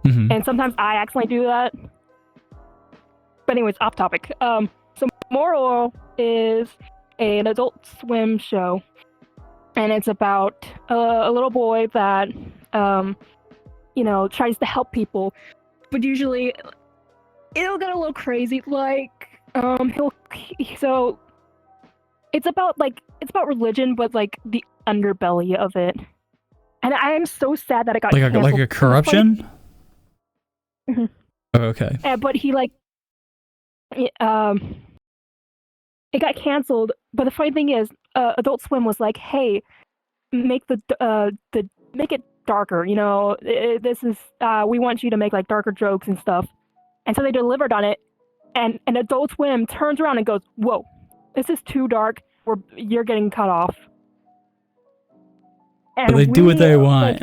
Mm-hmm. And sometimes I accidentally do that. But anyways, off topic. So Moral Orel is an Adult Swim show, and it's about a little boy that tries to help people, but usually it'll get a little crazy. Like so it's about religion, but like the underbelly of it. And I am so sad that it got canceled. Like a corruption. Mm-hmm. Oh, okay. But he it got canceled. But the funny thing is, Adult Swim was like, "Hey, make make it darker. This is we want you to make like darker jokes and stuff." And so they delivered on it, and Adult Swim turns around and goes, "Whoa, this is too dark. You're getting cut off." And but they do what they want.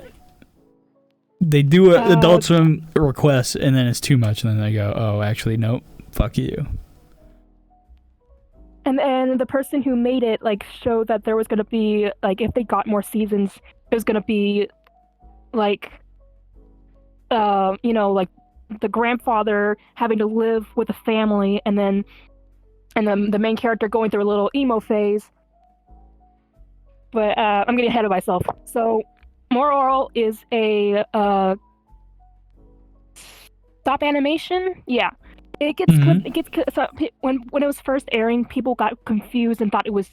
They do what Adult Swim requests, and then it's too much, and then they go, "Oh, actually, nope, fuck you." And the person who made it showed that there was gonna be if they got more seasons, it was gonna be the grandfather having to live with a family, and then the main character going through a little emo phase. But I'm getting ahead of myself. So Moral Orel is a stop animation. Yeah, it gets Mm-hmm. it gets so when it was first airing, people got confused and thought it was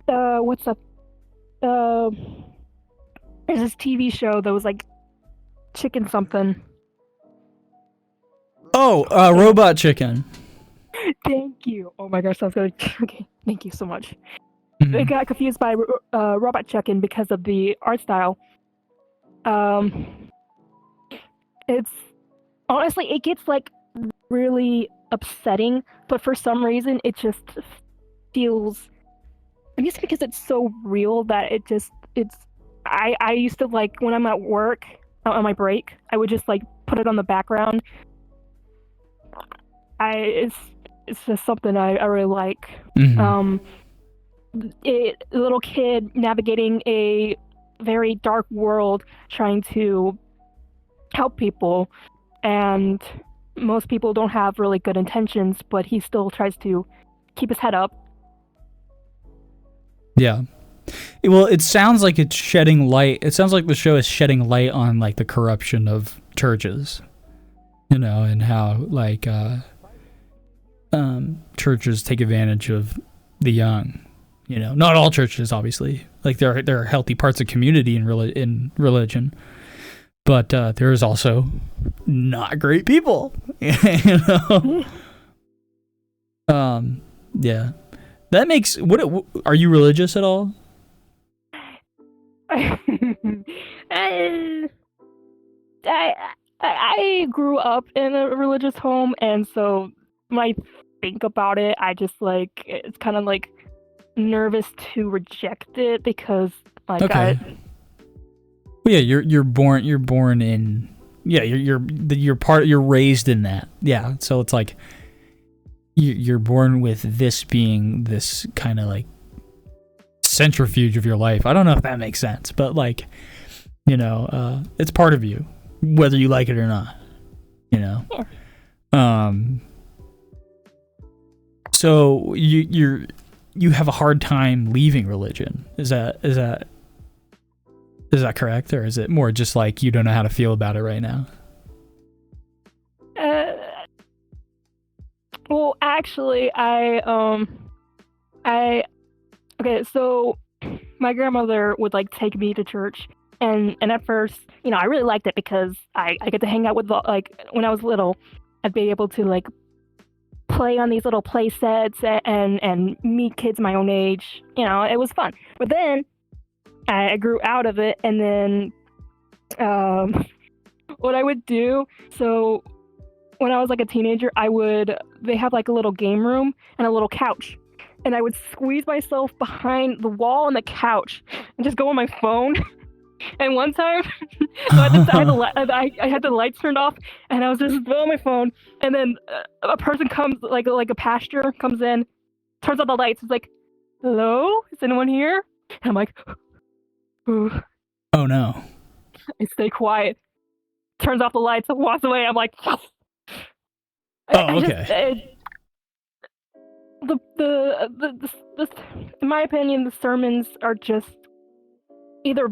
what's up? There's this TV show that was chicken something. Oh, Robot Chicken. Thank you. Oh my gosh, sounds good. Okay, thank you so much. Mm-hmm. They got confused by Robot Chicken because of the art style. It's honestly, it gets really upsetting, but for some reason it just feels, I guess because it's so real that I used to, like, when I'm at work on my break, I would just like put it on the background. It's just something I really like. Mhm. A little kid navigating a very dark world, trying to help people, and most people don't have really good intentions, but he still tries to keep his head up. Yeah. Well, it sounds like it's shedding light. It sounds like the show is shedding light on like the corruption of churches, you know, and how like churches take advantage of the young. You know, not all churches, obviously. Like there are healthy parts of community in religion, but there is also not great people. You know. Yeah. That makes are you religious at all? I grew up in a religious home, and so when I think about it, I just like, it's kind of like nervous to reject it because like Okay. Well, yeah, you're born in, yeah, you're raised in that. Yeah, so it's like you're born with this being this kind of like centrifuge of your life. I don't know if that makes sense, but like, you know, it's part of you, whether you like it or not, you know. Yeah. So you have a hard time leaving religion. Is that correct, or is it more just like you don't know how to feel about it right now? Well, actually, okay, so my grandmother would like take me to church, and at first, you know, I really liked it because I get to hang out with, like, when I was little, I'd be able to like play on these little play sets and meet kids my own age. You know, it was fun. But then I grew out of it, and then what I would do, so when I was like a teenager, they have like a little game room and a little couch, and I would squeeze myself behind the wall on the couch and just go on my phone. And one time, so I had the lights turned off, and I was just on my phone, and then a person comes, like a pastor comes in, turns on the lights, it's like, hello, is anyone here? And I'm like, ooh. Oh no. I stay quiet, turns off the lights, walks away. I'm like, yes. Okay. In my opinion, the sermons are just either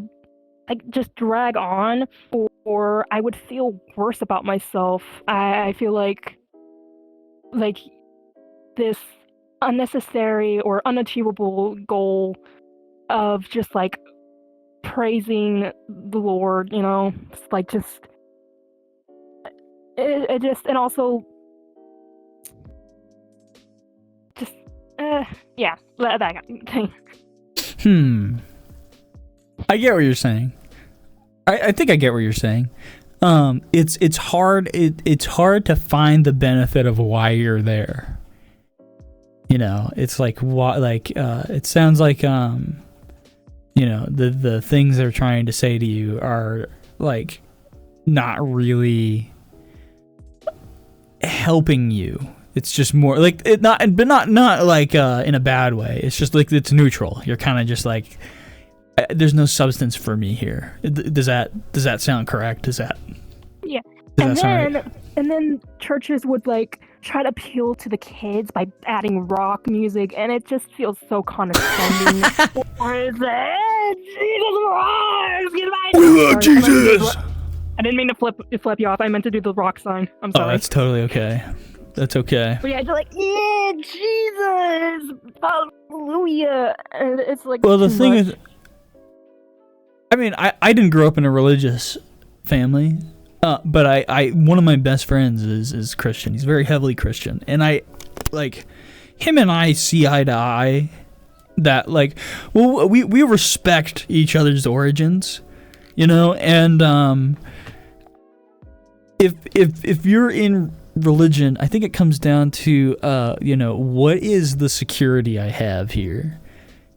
like just drag on, or I would feel worse about myself. I feel like this unnecessary or unachievable goal of just like praising the Lord, you know, it's like just it just, and also just yeah, that thing. I get what you're saying. I think I get what you're saying. It's hard. It's hard to find the benefit of why you're there. You know, it's like what, like it sounds like you know, the things they're trying to say to you are like not really helping you. It's just more like it not, but not like in a bad way. It's just like it's neutral. You're kind of just like, there's no substance for me here. Does that sound correct? Yeah. Does that sound right? And then churches would like try to appeal to the kids by adding rock music, and it just feels so condescending. Or is it Jesus rocks? We love Jesus. I didn't mean to flip you off. I meant to do the rock sign. I'm sorry. Oh, that's totally okay. That's okay. But yeah, just like, yeah, Jesus, hallelujah. And it's like, well, the thing is, I mean, I didn't grow up in a religious family, but I one of my best friends is Christian. He's very heavily Christian, and I like him and I see eye to eye that like, well, we respect each other's origins, you know, and if you're in religion, I think it comes down to, what is the security I have here?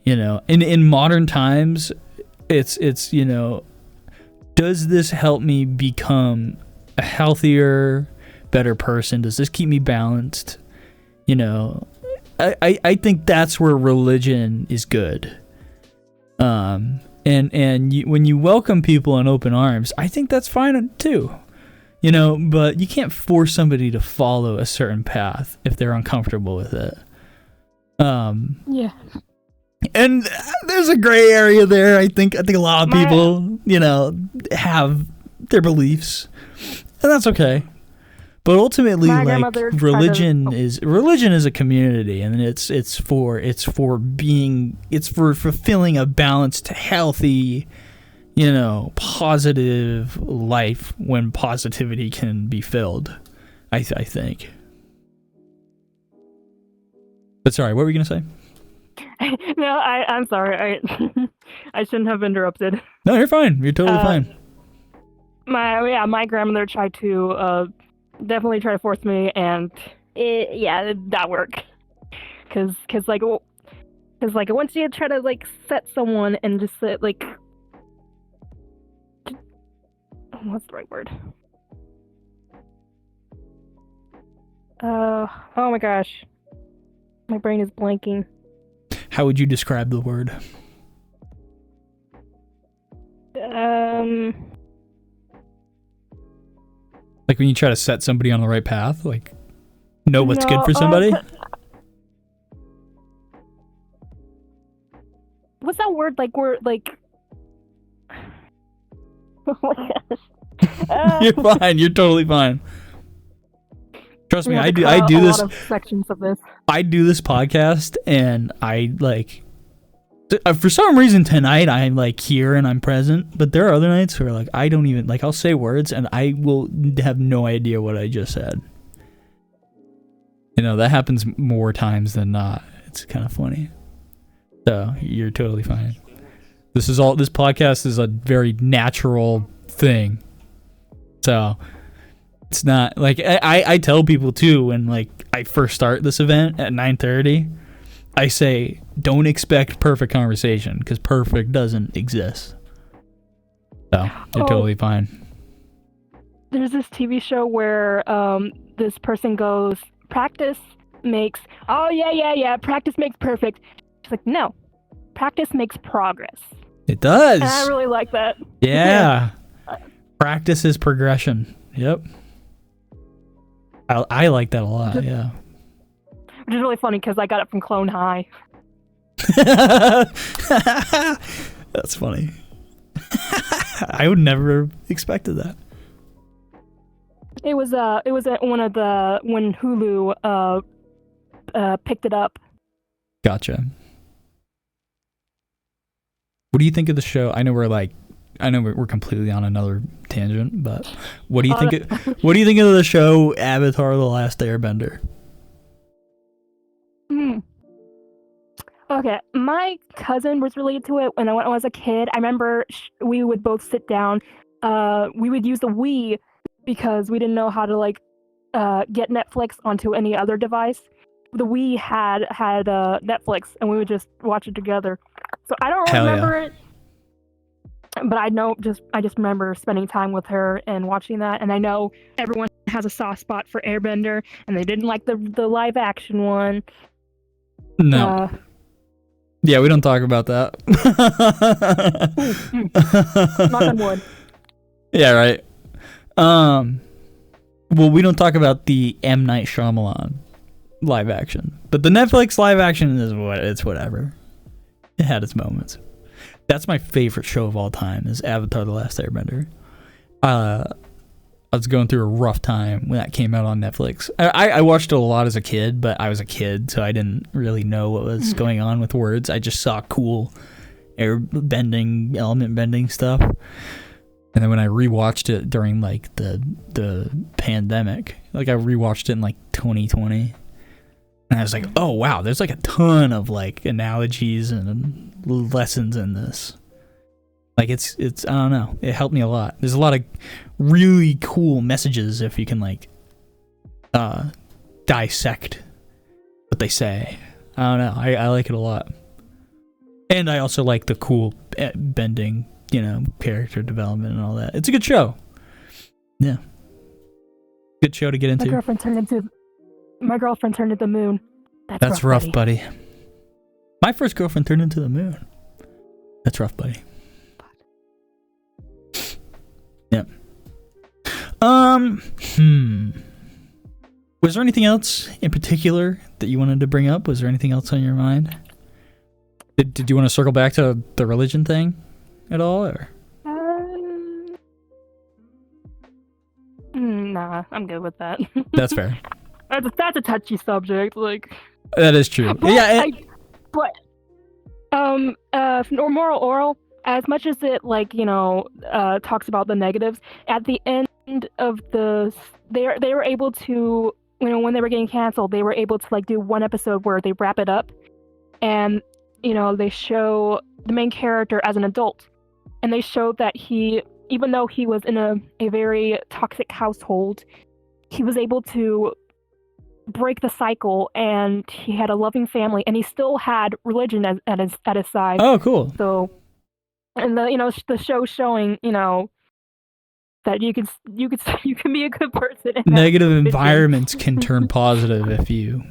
In modern times, it's does this help me become a healthier, better person? Does this keep me balanced? I think that's where religion is good. And when you welcome people in open arms, I think that's fine too. But you can't force somebody to follow a certain path if they're uncomfortable with it. Yeah. And there's a gray area there. I think a lot of people, have their beliefs, and that's okay. But ultimately, religion is a community, and it's for fulfilling a balanced, healthy, positive life when positivity can be filled. I think. But sorry, what were you gonna say? No, I'm sorry. I shouldn't have interrupted. No, you're fine. You're totally fine. My grandmother tried to definitely try to force me, and it that worked. Cause once you try to set someone and just what's the right word? Oh my gosh, my brain is blanking. How would you describe the word? Like when you try to set somebody on the right path, know what's good for somebody? What's that word? Oh my gosh. You're fine. You're totally fine. Trust me, I do this. Lot of sections of this. I do this podcast, and I for some reason tonight I'm here and I'm present, but there are other nights where I don't even I'll say words and I will have no idea what I just said. That happens more times than not. It's kind of funny. So you're totally fine. This podcast is a very natural thing. So it's not I tell people too when I first start this event at 9:30. I say, don't expect perfect conversation because perfect doesn't exist. So you're totally fine. There's this TV show where this person goes, practice makes perfect. She's like, no, practice makes progress. It does. And I really like that. Yeah. Practice is progression. Yep. I like that a lot, yeah. Which is really funny because I got it from Clone High. That's funny. I would never have expected that. It was one of the when Hulu picked it up. Gotcha. What do you think of the show? I know we're completely on another tangent, but what do you think? What do you think of the show Avatar: The Last Airbender? Okay, my cousin was related to it when I was a kid. I remember we would both sit down. We would use the Wii because we didn't know how to get Netflix onto any other device. The Wii had Netflix, and we would just watch it together. So I don't really remember it, but I just remember spending time with her and watching that. And I know everyone has a soft spot for Airbender, and they didn't like the live action one. No. Yeah, we don't talk about that. Knock on wood. Yeah, right. Well, we don't talk about the M. Night Shyamalan live action, but the Netflix live action it's whatever. It had its moments. That's my favorite show of all time is Avatar: The Last Airbender. I was going through a rough time when that came out on Netflix. I watched it a lot as a kid, but I was a kid, so I didn't really know what was going on with words. I just saw cool air bending, element bending stuff. And then when I rewatched it during the pandemic, I rewatched it in 2020, and I was like, oh wow, there's a ton of analogies and lessons in this. It's I don't know. It helped me a lot. There's a lot of really cool messages if you can dissect what they say. I don't know. I like it a lot. And I also like the cool bending, character development and all that. It's a good show. Yeah. Good show to get into. My girlfriend turned into the moon. That's rough, buddy. My first girlfriend turned into the moon. That's rough, buddy. Yep. Was there anything else in particular that you wanted to bring up? Was there anything else on your mind? Did you want to circle back to the religion thing at all, or? Nah, I'm good with that. That's fair. That's a touchy subject, like. That is true. But Yeah. Moral Orel, as much as it talks about the negatives, at the end of they were able to, when they were getting canceled, they were able to do one episode where they wrap it up, and they show the main character as an adult, and they showed that even though he was in a very toxic household, he was able to break the cycle, and he had a loving family, and he still had religion at his side. Oh, cool. So, and the show showing that you can be a good person. Negative environments can turn positive if you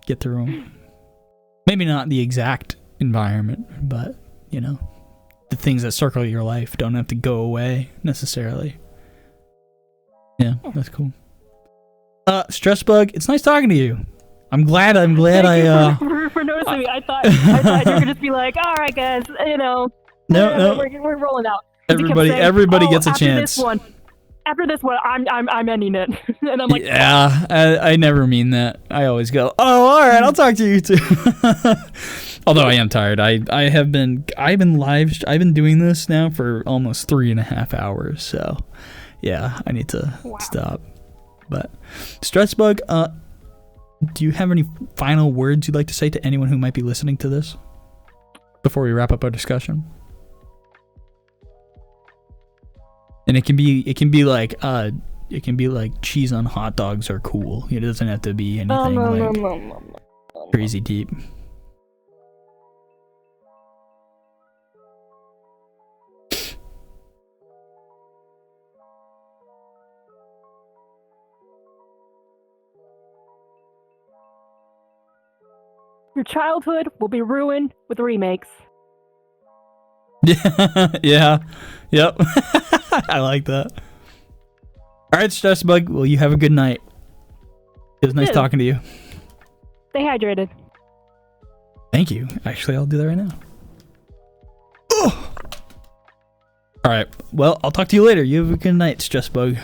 get through them. Maybe not the exact environment, but the things that circle your life don't have to go away necessarily. Yeah, that's cool. Stress Bug, it's nice talking to you. I'm glad Thank you for noticing me. I thought you were gonna just be like, all right, guys, No, we're rolling out. Everybody gets a chance. After this one, I'm ending it, and I'm like, yeah, I never mean that. I always go, oh, all right, I'll talk to you too. Although I am tired. I've been doing this now for almost 3.5 hours. So yeah, I need to stop. But Stress Bug, do you have any final words you'd like to say to anyone who might be listening to this before we wrap up our discussion? And it can be like cheese on hot dogs are cool. It doesn't have to be anything crazy deep. Your childhood will be ruined with remakes. Yeah. Yep. I like that. All right, Stress Bug. Well, you have a good night. It was nice talking to you. Stay hydrated. Thank you. Actually, I'll do that right now. Oh. All right. Well, I'll talk to you later. You have a good night, Stress Bug.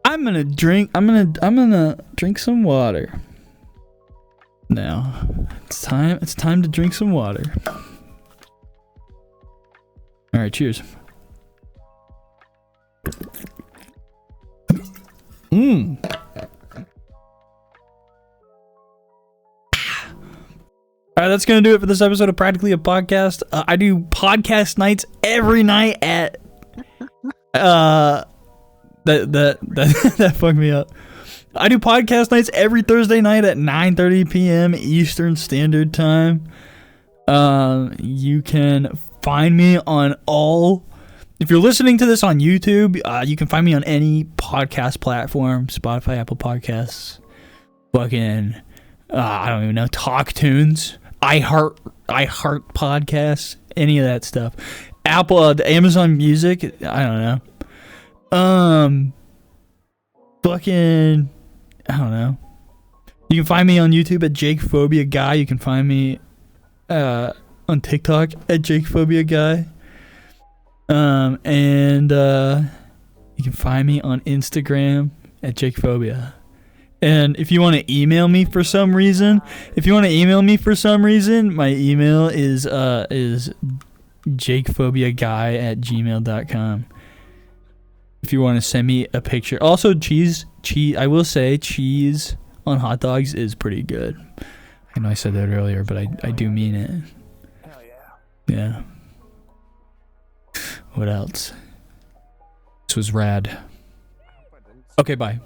I'm gonna drink some water. Now, it's time to drink some water. All right, cheers. All right, that's gonna do it for this episode of Practically a Podcast. I do podcast nights every night at that fucked me up. I do podcast nights every Thursday night at 9:30 p.m. Eastern Standard Time. You can find me on all. If you're listening to this on YouTube, you can find me on any podcast platform: Spotify, Apple Podcasts, fucking I don't even know, TalkTunes, iHeart Podcasts, any of that stuff. Apple, Amazon Music, I don't know. Fucking, I don't know. You can find me on YouTube at Jakephobia Guy. You can find me on TikTok at Jakephobia Guy. And you can find me on Instagram at Jakephobia. And if you want to email me for some reason, my email is jakephobiaguy@gmail.com. If you want to send me a picture. Also, cheese, I will say cheese on hot dogs is pretty good. I know I said that earlier, but I do mean it. Hell yeah. Yeah. What else? PuppyCats was rad. Okay, bye.